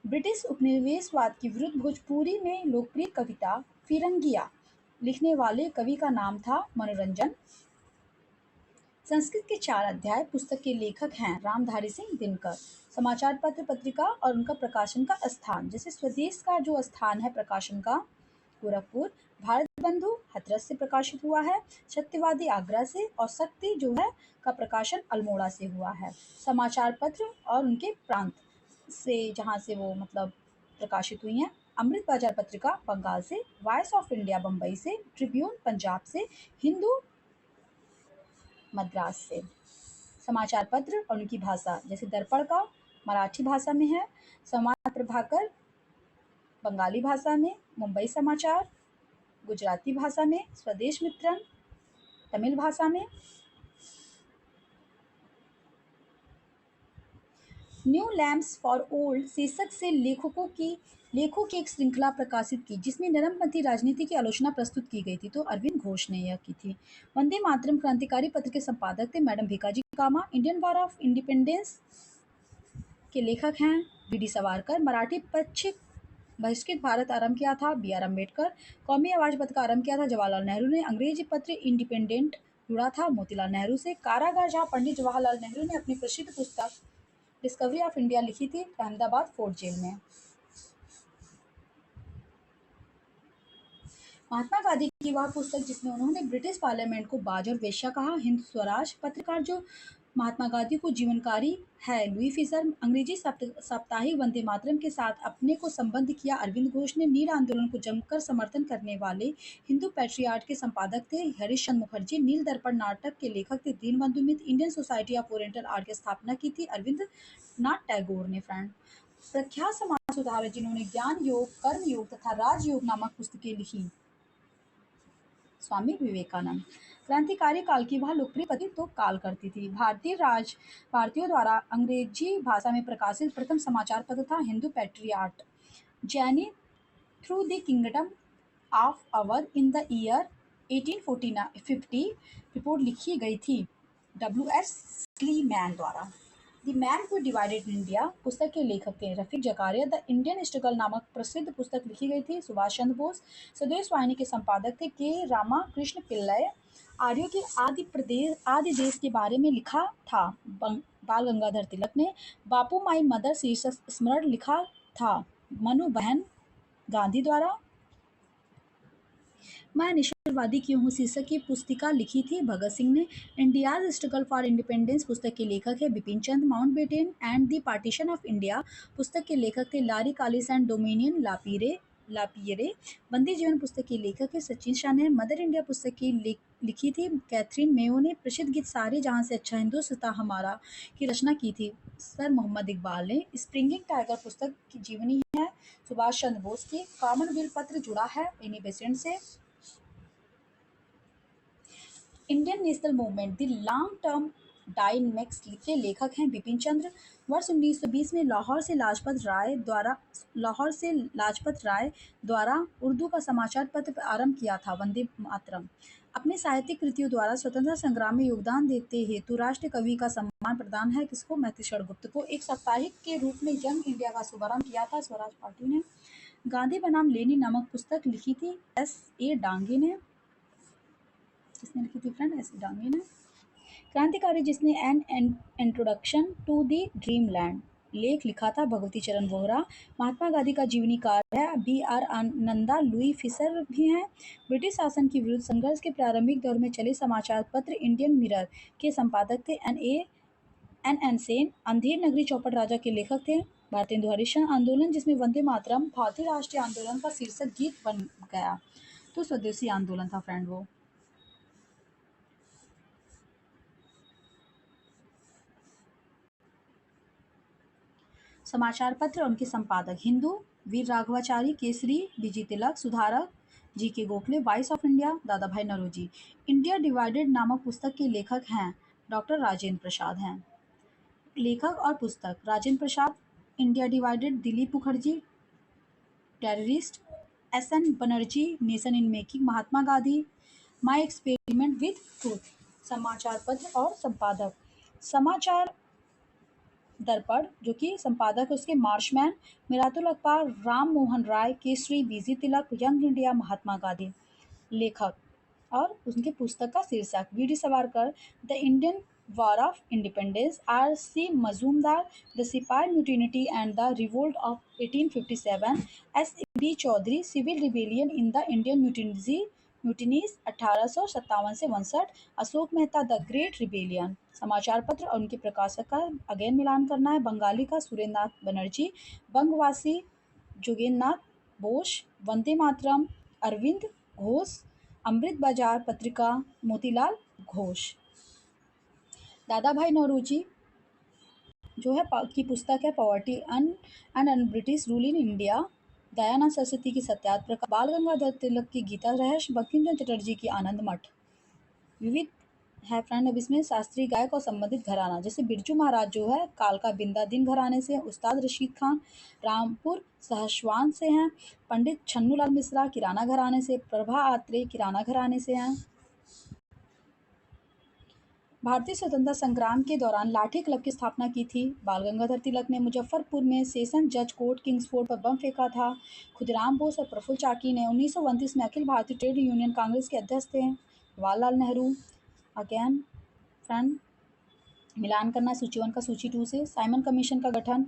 ब्रिटिश उपनिवेशवाद के विरुद्ध भोजपुरी में लोकप्रिय कविता फिरंगिया लिखने वाले कवि का नाम था मनोरंजन। संस्कृत के 4 अध्याय पुस्तक के लेखक हैं रामधारी सिंह दिनकर। समाचार पत्र पत्रिका और उनका प्रकाशन का स्थान, जैसे स्वदेश का जो स्थान है प्रकाशन का गोरखपुर। भारत बंधु हाथरस से प्रकाशित हुआ है। सत्यवादी आगरा से और शक्ति जो है का प्रकाशन अल्मोड़ा से हुआ है। समाचार पत्र और उनके प्रांत से जहाँ से वो मतलब प्रकाशित हुई हैं। अमृत बाजार पत्रिका बंगाल से। वॉइस ऑफ इंडिया बम्बई से। ट्रिब्यून पंजाब से। हिंदू मद्रास से। समाचार पत्र और उनकी भाषा, जैसे दर्पण का मराठी भाषा में है। समाज प्रभाकर बंगाली भाषा में। मुंबई समाचार गुजराती भाषा में। स्वदेश मित्रन तमिल भाषा में। न्यू लैम्प्स फॉर ओल्ड शीर्षक से लेखों की एक श्रृंखला प्रकाशित की जिसमें नरमपंथी राजनीति की आलोचना प्रस्तुत की गई थी। तो अरविंद घोष ने यह की थी। वंदे मातरम क्रांतिकारी पत्र के संपादक थे madam Bhikaji Cama. Indian war of independence के लेखक हैं वी डी सावरकर। मराठी पक्षिक बहिष्कृत भारत आरंभ किया था बी आर अम्बेडकर। कौमी आवाज पत्र का आरंभ किया था जवाहरलाल नेहरू ने। अंग्रेजी पत्र इंडिपेंडेंट जुड़ा था मोतीलाल नेहरू से। कारागार जहां पंडित जवाहरलाल नेहरू ने अपनी प्रसिद्ध पुस्तक डिस्कवरी ऑफ इंडिया लिखी थी अहमदाबाद फोर्ट जेल में। महात्मा गांधी की वह पुस्तक जिसमें उन्होंने ब्रिटिश पार्लियामेंट को बाज और वेश्या कहा। हिंद स्वराज पत्रकार जो महात्मा गांधी को जीवनकारी है। लुई फिशर अंग्रेजी साप्ताहिक वंदे मातरम के साथ अपने को संबद्ध किया। अरविंद घोष ने नील आंदोलन को जमकर समर्थन करने वाले हिंदू पैट्रियार्ट के संपादक थे। हरिश्चंद्र मुखर्जी नील दर्पण नाटक के लेखक थे। Dinabandhu Mitra Indian society of oriental art की स्थापना की थी अरविंद नाथ टैगोर ने। फ्रेंड, प्रख्यात समाज सुधारक जिन्होंने ज्ञान योग, कर्म योग तथा राजयोग नामक पुस्तकें लिखी। स्वामी विवेकानंद। क्रांतिकारी काल की वह लोकप्रिय पत्रिका तो काल करती थी। भारतीयों द्वारा अंग्रेजी भाषा में प्रकाशित प्रथम समाचार पत्र था Hindu patriot. Journey through the kingdom of Awadh in the year 1850 report लिखी गई थी W.S. स्लीमैन द्वारा। The man who divided India पुस्तक के लेखक थे Rafiq Zakaria. The Indian struggle नामक प्रसिद्ध पुस्तक लिखी गई थी सुभाष चंद्र बोस। स्वदेश वाहिनी के संपादक थे के रामाकृष्ण पिल्लय। आर्यों के आदि देश के बारे में लिखा था बाल गंगाधर तिलक ने। बापू माई मदर शीर्षक स्मरण लिखा था मनु बहन गांधी द्वारा। मैं निश्चयवादी क्यों हूँ शीर्षक की पुस्तिका लिखी थी भगत सिंह ने। इंडियाज स्ट्रगल फॉर इंडिपेंडेंस पुस्तक के लेखक है Bipin Chandra. Mountbatten and the partition of India पुस्तक के लेखक थे Larry Collins and Dominique Lapierre. Bandi Jeevan पुस्तक के लेखक है सचिन शाह ने। मदर इंडिया पुस्तक की लिखी थी कैथरीन मेयो ने। प्रसिद्ध गीत सारे जहां से अच्छा हिंदुस्तान हमारा की रचना की थी सर मोहम्मद इकबाल ने। स्प्रिंगिंग टाइगर पुस्तक की जीवनी है सुभाष चंद्र बोस की। कॉमनवेल्थ पत्र जुड़ा है एनी बेसेंट से। Indian national movement the long term dynamics के लेखक हैं बिपिन चंद्र। वर्ष 1920 में लाहौर से लाजपत राय द्वारा उर्दू का समाचार पत्र आरंभ किया था वंदे मातरम। अपने साहित्यिक कृतियों द्वारा स्वतंत्रता संग्राम में योगदान देते हेतु राष्ट्र कवि का सम्मान प्रदान है किसको, मैथिलीशरण गुप्त को। एक साप्ताहिक के रूप में यंग इंडिया का शुभारंभ किया था स्वराज पार्टी ने। गांधी बनाम लेनिन नामक पुस्तक लिखी थी S.A. डांगे ने। किसने लिखी थी फ्रेंड? S.A. डांगे ने। क्रांतिकारी जिसने an introduction to the dream land लेख लिखा था भगवती चरण वोहरा। महात्मा गांधी का जीवनीकार है B.R. नंदा। लुई फिशर भी हैं। ब्रिटिश शासन के विरुद्ध संघर्ष के प्रारंभिक दौर में चले समाचार पत्र इंडियन मिरर के संपादक थे एन सेन। अंधेर नगरी चौपड़ राजा के लेखक थे भारतेंदु हरिश्चंद्र। आंदोलन जिसमें वंदे मातरम भारतीय राष्ट्रीय आंदोलन का शीर्षक गीत बन गया तो स्वदेशी आंदोलन था फ्रेंड वो। समाचार पत्र और उनके संपादक हिंदू वीर राघवाचारी, केसरी बीजी तिलक, सुधारक G.K. Gokhale, voice of India दादा भाई नौरोजी। इंडिया डिवाइडेड नामक पुस्तक के लेखक हैं डॉक्टर राजेंद्र प्रसाद हैं। लेखक और पुस्तक Rajendra Prasad India divided, Dilip Mukherjee terrorist, S.N. Banerjee nation in making, Mahatma Gandhi my experiment with truth. समाचार पत्र और संपादक समाचार दर्पण जो कि संपादक है उसके Marshman, Miratul Akhbar Ram Mohan Roy, Kesari BG Tilak, young India Mahatma Gandhi. लेखक और उनके पुस्तक का शीर्षक वी.डी. Savarkar the Indian war of independence, R.C. Majumdar the sepoy mutiny and the revolt of 1857, S.B. Chaudhuri civil rebellion in the Indian mutinies 1857 से 62, Ashok Mehta the great rebellion. समाचार पत्र और उनके प्रकाशक का अगेन मिलान करना है। बंगाली का सुरेंद्रनाथ बनर्जी, बंगवासी जोगेंद्रनाथ बोस, वंदे मातरम अरविंद घोष, अमृत बाजार पत्रिका मोतीलाल घोष। दादा भाई नौरोजी जो है की पुस्तक है poverty and British rule in India. Dayanand Saraswati की सत्याग्रह, बाल गंगाधर तिलक की गीता रहस्य, बंकिम चंद्र चटर्जी की आनंद मठ। विविध है फ्रेंड। अब इसमें शास्त्रीय गायक और संबंधित घराना जैसे बिरजू महाराज जो है कालका बिंदा दिन घराने से, उस्ताद रशीद खान रामपुर सहसवान से हैं, पंडित छन्नूलाल मिश्रा किराना घराने से, प्रभा आत्रेय किराना घराने से हैं। भारतीय स्वतंत्रता संग्राम के दौरान लाठी क्लब की स्थापना की थी बाल गंगाधर तिलक ने। मुजफ्फरपुर में सेशन जज कोर्ट किंग्सफोर्ड पर बम फेंका था खुदराम बोस और प्रफुल्ल चाकी ने। 1929 में अखिल भारतीय ट्रेड यूनियन कांग्रेस के अध्यक्ष थे जवाहरलाल नेहरू। अगेन फ्रेंड मिलान करना सूची 1 का सूची 2 से। साइमन कमीशन का गठन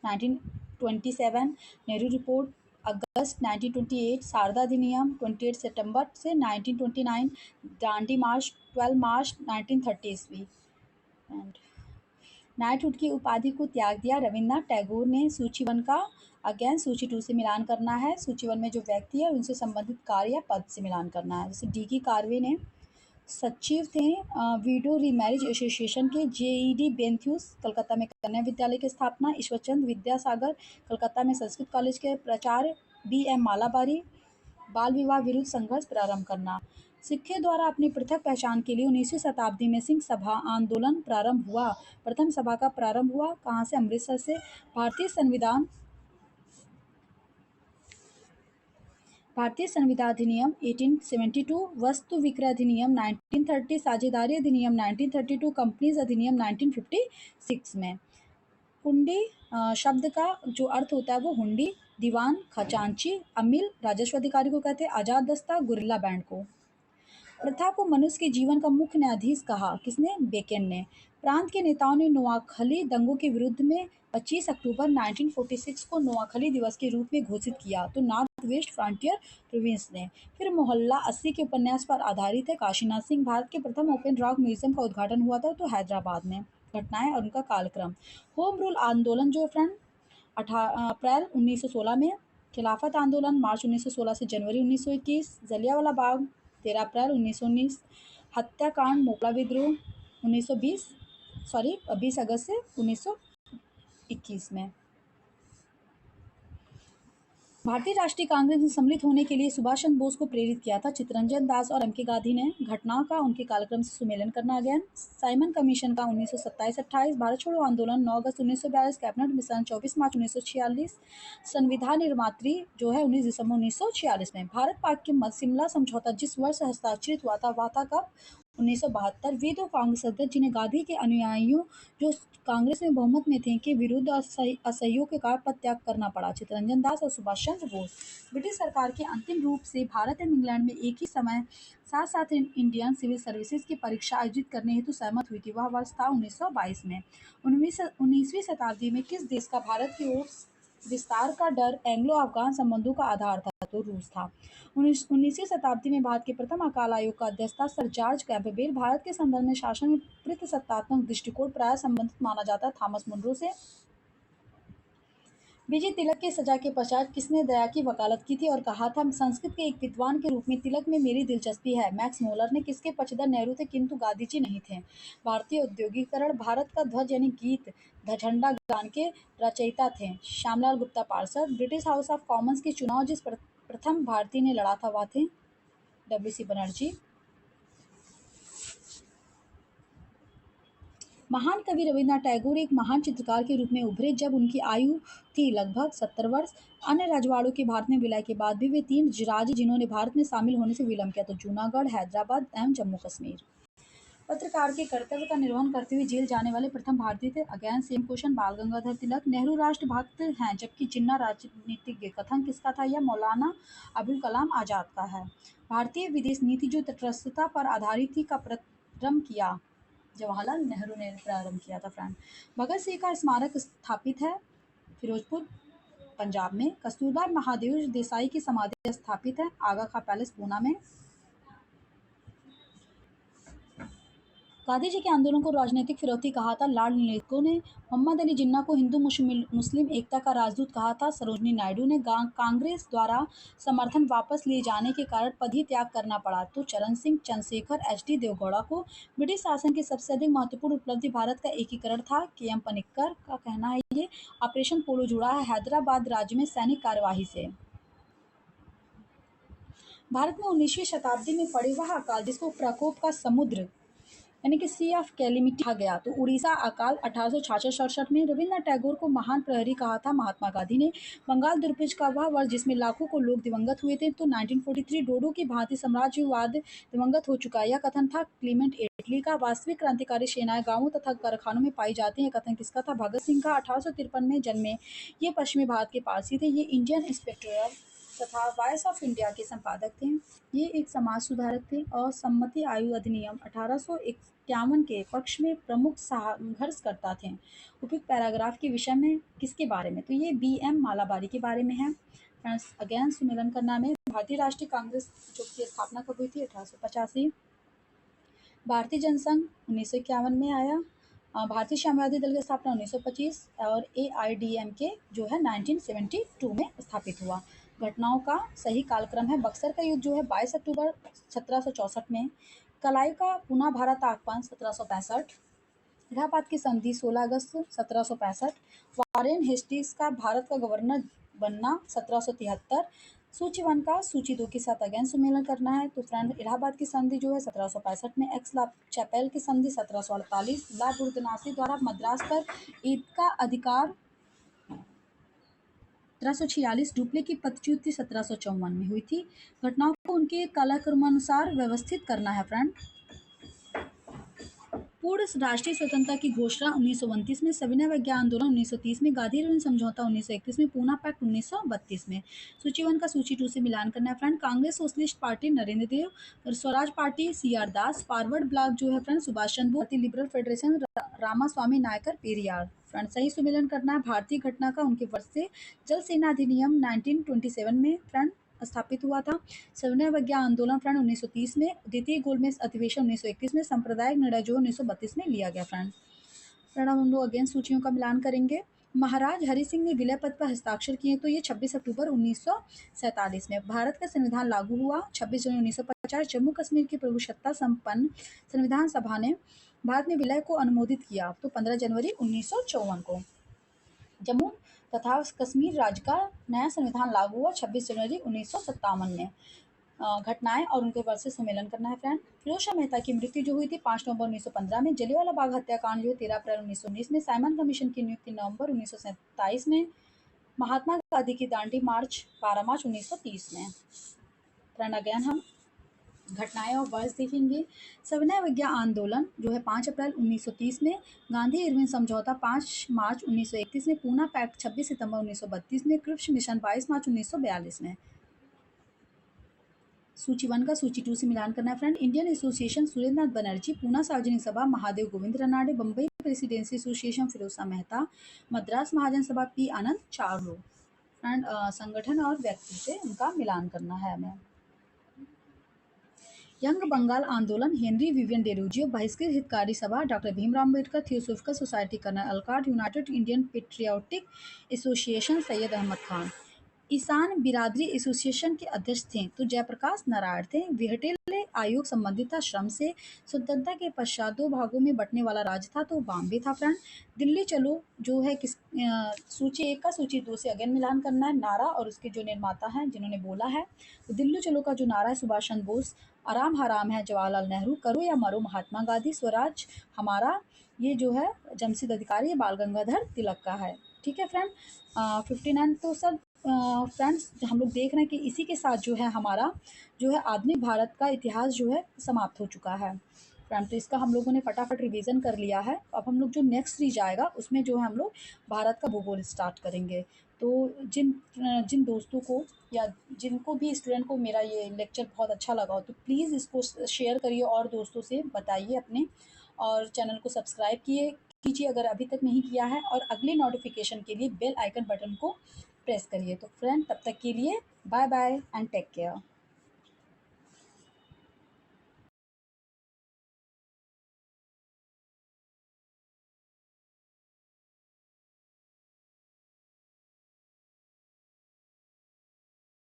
1927, नेहरू रिपोर्ट अगस्त 1928, शारदा अधिनियम 28 सितंबर से 1929, दांडी मार्च 12 मार्च 1930 ईस्वी। एंड नाइटहुड की उपाधि को त्याग दिया रविन्द्रनाथ टैगोर ने। सूची 1 का अगेन सूची 2 से मिलान करना है। सूची 1 में जो व्यक्ति है उनसे संबंधित कार्य या पद से मिलान करना है। जैसे डी की कार्वे ने सचिव थे वीडो रीमैरिज एसोसिएशन के। जेईडी बेंथ्यूस कलकत्ता में कन्या विद्यालय की स्थापना। ईश्वरचंद विद्यासागर कलकत्ता में संस्कृत कॉलेज के प्राचार्य। बी.एम. मालाबारी बाल विवाह विरुद्ध संघर्ष प्रारंभ करना। सिक्खे द्वारा अपनी पृथक पहचान के लिए 19वीं शताब्दी में सिंह सभा आंदोलन प्रारंभ हुआ। प्रथम सभा का प्रारंभ हुआ कहाँ से? अमृतसर से। भारतीय संविदा अधिनियम 1872, वस्तु विक्रय अधिनियम 1930, साझेदारी अधिनियम 1932, कंपनीज अधिनियम 1956 में। हुंडी शब्द का जो अर्थ होता है वो हुंडी, दीवान, खजांची, अमील राजस्व अधिकारी को कहते हैं, आजाद दस्ता गुरिल्ला बैंड को। प्रथा को मनुष्य के जीवन का मुख्य न्यायाधीश कहा, किसने? बेकेन ने। प्रांत के नेताओं ने नोआखली दंगों के विरुद्ध में 25 अक्टूबर 1946 को नोआखली दिवस के रूप में घोषित किया, तो नॉर्थ वेस्ट फ्रंटियर प्रोविंस ने। फिर मोहल्ला 80 के उपन्यास पर आधारित है, काशीनाथ सिंह। भारत के प्रथम ओपन रॉक म्यूजियम का उद्घाटन हुआ था, तो हैदराबाद में। घटनाएं और उनका कालक्रम। होम रूल आंदोलन जो फ्रेंड अप्रैल 1916 में। खिलाफत आंदोलन मार्च 1916 से जनवरी 1921। जलियांवाला बाग 13 अप्रैल 1919। हत्याकांड मोपला विद्रोह 20 अगस्त से 1921 में। भारतीय राष्ट्रीय कांग्रेस में सम्मिलित होने के लिए सुभाष चंद्र बोस को प्रेरित किया था चित्तरंजन दास और एम.के. गांधी ने। घटनाओं का उनके कार्यक्रम से सुमेलन करना। अगेन साइमन कमीशन का 1927-28। भारत छोड़ो आंदोलन 9 अगस्त 1942। कैबिनेट मिशन 24 मार्च 1946। संविधान निर्मात्री जो है 19 दिसंबर 1946 में। भारत पाक के मध्य शिमला समझौता जिस वर्ष हस्ताक्षरित हुआ था वह था कब? 1972। वे दो कांग्रेस अध्यक्ष जिन्हें गांधी के अनुयायियों जो कांग्रेस में बहुमत में थे के विरुद्ध असहयोग के कारण पद त्याग करना पड़ा, चित्तरंजन दास और सुभाष चंद्र बोस। ब्रिटिश सरकार के अंतिम रूप से भारत एवं इंग्लैंड में एक ही समय साथ साथ इंडियन सिविल सर्विसेज की परीक्षा आयोजित करने हेतु सहमत हुई थी। वह वर्ष था 1922 में। 19वीं शताब्दी में किस देश का भारत की ओर विस्तार का डर एंग्लो अफगान संबंधों का आधार था, तो रूस था। 19वीं शताब्दी में भारत के प्रथम अकाल आयोग का अध्यक्ष था सर जॉर्ज कैम्पबेल। भारत के संदर्भ में शासन में प्रजासत्तात्मक दृष्टिकोण प्राय संबंधित माना जाता है थॉमस मुनरो से। विजय तिलक की सजा के पश्चात किसने दया की वकालत की थी और कहा था संस्कृत के एक विद्वान के रूप में तिलक में मेरी दिलचस्पी है? मैक्स मोलर ने। किसके पक्षधर नेहरू थे किंतु गांधी जी नहीं थे? भारतीय औद्योगिकरण। भारत का ध्वज यानी गीत द झंडा गान के रचयिता थे श्यामलाल गुप्ता पार्षद। ब्रिटिश हाउस ऑफ कॉमन्स के चुनाव जिस प्रथम भारतीय ने लड़ा था वह थे डब्ल्यू.सी. बनर्जी। महान कवि रविन्द्रनाथ टैगोर एक महान चित्रकार के रूप में उभरे जब उनकी आयु थी लगभग 70 वर्ष। अन्य रजवाड़ों के भारत में विलय के बाद भी वे 3 राज्य जिन्होंने भारत में शामिल होने से विलंब किया, तो जूनागढ़, हैदराबाद एवं जम्मू कश्मीर। पत्रकार के कर्तव्य का निर्वहन करते हुए जेल जाने वाले प्रथम भारतीय थे। अगेन सेम क्वेश्चन, बाल गंगाधर तिलक। नेहरू राष्ट्रभक्त हैं जबकि जिन्ना राजनीतिज्ञ। कथन किसका था? यह मौलाना अबुल कलाम आजाद का है। भारतीय विदेश नीति जो तटस्थता पर आधारित थी का प्रारंभ किया? जवाहरलाल नेहरू ने प्रारंभ किया था फ्रेंड। भगत सिंह का स्मारक स्थापित है फिरोजपुर पंजाब में। कस्तूरबा महादेव देसाई की समाधि स्थापित है आगा खां पैलेस पूना में। गांधी जी के आंदोलन को राजनीतिक फिरौती कहा था लॉर्ड लिंकन ने। मोहम्मद अली जिन्ना को हिंदू मुस्लिम एकता का राजदूत कहा था सरोजनी नायडू ने। कांग्रेस द्वारा समर्थन वापस लिए जाने के कारण पद ही त्याग करना पड़ा, तो चरण सिंह, चंद्रशेखर, एच.डी. देवगौड़ा को। ब्रिटिश शासन की सबसे अधिक महत्वपूर्ण उपलब्धि भारत का एकीकरण था, के.एम. पनिक्कर का कहना है ये। ऑपरेशन पोलो जुड़ा है हैदराबाद राज्य में सैनिक कार्यवाही से। भारत में 19वीं शताब्दी में पड़े वह अकाल जिसको प्रकोप का समुद्र यानी कि सी ऑफ कैलिमिटी कहा गया, तो उड़ीसा अकाल 1866-67 में। रविन्द्रनाथ टैगोर को महान प्रहरी कहा था महात्मा गांधी ने। बंगाल दुर्भिक्ष का वह वर्ष जिसमें लाखों को लोग दिवंगत हुए थे, तो 1943। डोडो की भांति साम्राज्यवाद दिवंगत हो चुका है, यह कथन था क्लीमेंट एटली का। वास्तविक क्रांतिकारी सेनाएं गांवों तथा कारखानों में पाई जाती हैं, कथन किसका था? भगत सिंह का। 1853 में जन्मे ये पश्चिमी भारत के पारसी थे। ये इंडियन इंस्पेक्टर तथा वॉइस ऑफ इंडिया के संपादक थे। ये एक समाज सुधारक थे और सम्मति आयु अधिनियम 1851 के पक्ष में प्रमुख संघर्षकर्ता थे। उपयुक्त पैराग्राफ के विषय में किसके बारे में? तो ये बी.एम. मालाबारी के बारे में है। फ्रेंड्स अगेन सुमेलन करना में भारतीय राष्ट्रीय कांग्रेस जो की स्थापना कब हुई थी? 1885। भारतीय जनसंघ 1951 में आया। भारतीय साम्यवादी दल की स्थापना 1925 और AIDMK जो है 1972 में स्थापित हुआ। घटनाओं का सही कालक्रम है, बक्सर का युद्ध जो है 22 अक्टूबर 1764 में, कलाई का पुनः भारत आह्वान 1765, इलाहाबाद की संधि 16 अगस्त 1765, वारेन हेस्टिंग्स का भारत का गवर्नर बनना 1773, सूची 1 का सूची 2 के साथ अगेन सम्मेलन करना है। तो फ्रेंड इलाहाबाद की संधि जो है 1765 में, एक्स ला चैपेल की संधि 1748, ला बुर्दनासी द्वारा मद्रास पर ईद का अधिकार 1746, डुप्ले की पदच्युति 1754 में हुई थी। घटनाओं को उनके कालक्रमानुसार व्यवस्थित करना है फ्रेंड। पूर्ण राष्ट्रीय स्वतंत्रता की घोषणा 1929 में, सविनय अवज्ञा आंदोलन 1930 में, गांधी इरविन समझौता 1931 में, पूना पैक्ट 1932 में। सूची 1 का सूची 2 से मिलान करना है friend. Congress socialist party Narendra Dev, Swaraj party CR Das, forward bloc जो है friend Subhash Chandra Bose, liberal federation Ramaswamy Naicker Periyar. Friend सही सुमेलन करना है। भारतीय घटना का उनके वर्ष से जल सेना अधिनियम 1927 में फ्रेंड स्थापित हुआ था। सविनय अवज्ञा आंदोलन फ्रेंड 1930 में, द्वितीय गोलमेज अधिवेशन 1931 में, सांप्रदायिक निर्णय जो 1932 में लिया गया फ्रेंड हम लोग अगेन सूचियों का मिलान करेंगे। महाराज हरि सिंह ने विलय पत्र पर हस्ताक्षर किए तो ये 26 अक्टूबर 1947 में। भारत का संविधान लागू हुआ 26 जनवरी 1950। जम्मू कश्मीर की प्रभुसत्ता संपन्न संविधान सभा ने भारत में विलय को अनुमोदित किया तो 15 जनवरी 1954 को। जम्मू तथा कश्मीर राज्य का नया संविधान लागू हुआ 26 जनवरी 1957 में। घटनाएं और उनके वर्ष से सम्मेलन करना है फ्रेंड। फिरोज शाह मेहता की मृत्यु जो हुई थी 5 नवंबर 1915 में। जलियांवाला बाग हत्याकांड जो 13 अप्रैल 1919 में। साइमन कमीशन की नियुक्ति नवंबर 1927 में। महात्मा गांधी की दांडी मार्च 12 मार्च 1930 में। फ्रेंड अगेन हम घटनाएं और वर्ष देखेंगे। सविनय अवज्ञा आंदोलन जो है 5 अप्रैल 1930 में। गांधी इरविन समझौता 5 मार्च 1931 में। पूना पैक्ट 26 सितंबर 1932 में। क्रिप्स मिशन 22 मार्च 1942 में। सूची 1 का सूची 2 से मिलान करना है friend. Indian association Surendranath Banerjee, Poona सार्वजनिक सभा महादेव गोविंद रनाडे, बम्बई प्रेसिडेंसी एसोसिएशन फिरोज शाह मेहता, मद्रास महाजन सभा P आनंद, 4 लोग। फ्रेंड संगठन और व्यक्ति से उनका मिलान करना है हमें। यंग बंगाल आंदोलन Henry Vivian Derozio, Bahishkrit Hitkari Sabha doctor Bhimrao Ambedkar, theosophical society colonel Olcott, united Indian patriotic association Syed Ahmed Khan. ईसान बिरादरी एसोसिएशन के अध्यक्ष थे तो जयप्रकाश नारायण थे। विहटेले आयोग संबंधित था श्रम से। स्वतंत्रता के पश्चात 2 भागों में बंटने वाला राज्य था तो बॉम्बे था फ्रेंड। दिल्ली चलो जो है सूची 1 का सूची 2 से अगेन मिलान करना है। नारा और उसके जो निर्माता हैं जिन्होंने बोला है, तो दिल्ली चलो का जो नारा है सुभाष चंद्र बोस, आराम हराम है जवाहरलाल नेहरू, करो या मरो महात्मा गांधी, स्वराज हमारा ये जो है जमशेद अधिकारी, ये बाल गंगाधर तिलक का है। ठीक है फ्रेंड। 59 तो सर फ्रेंड्स हम लोग देख रहे हैं कि इसी के साथ जो है हमारा जो है आधुनिक भारत का इतिहास जो है समाप्त हो चुका है फ्रेंड। तो इसका हम लोगों ने फटाफट रिवीजन कर लिया है। अब हम लोग जो नेक्स्ट सीरीज आएगा उसमें जो है हम लोग भारत का भूगोल स्टार्ट करेंगे। तो जिन जिन दोस्तों को या जिनको भी स्टूडेंट को मेरा ये लेक्चर बहुत अच्छा लगा हो तो प्लीज़ इसको शेयर करिए और दोस्तों से बताइए अपने, और चैनल को सब्सक्राइब कीजिए अगर अभी तक नहीं किया है, और अगले नोटिफिकेशन के लिए बेल आइकन बटन को प्रेस करिए। तो फ्रेंड तब तक के लिए bye bye and take care.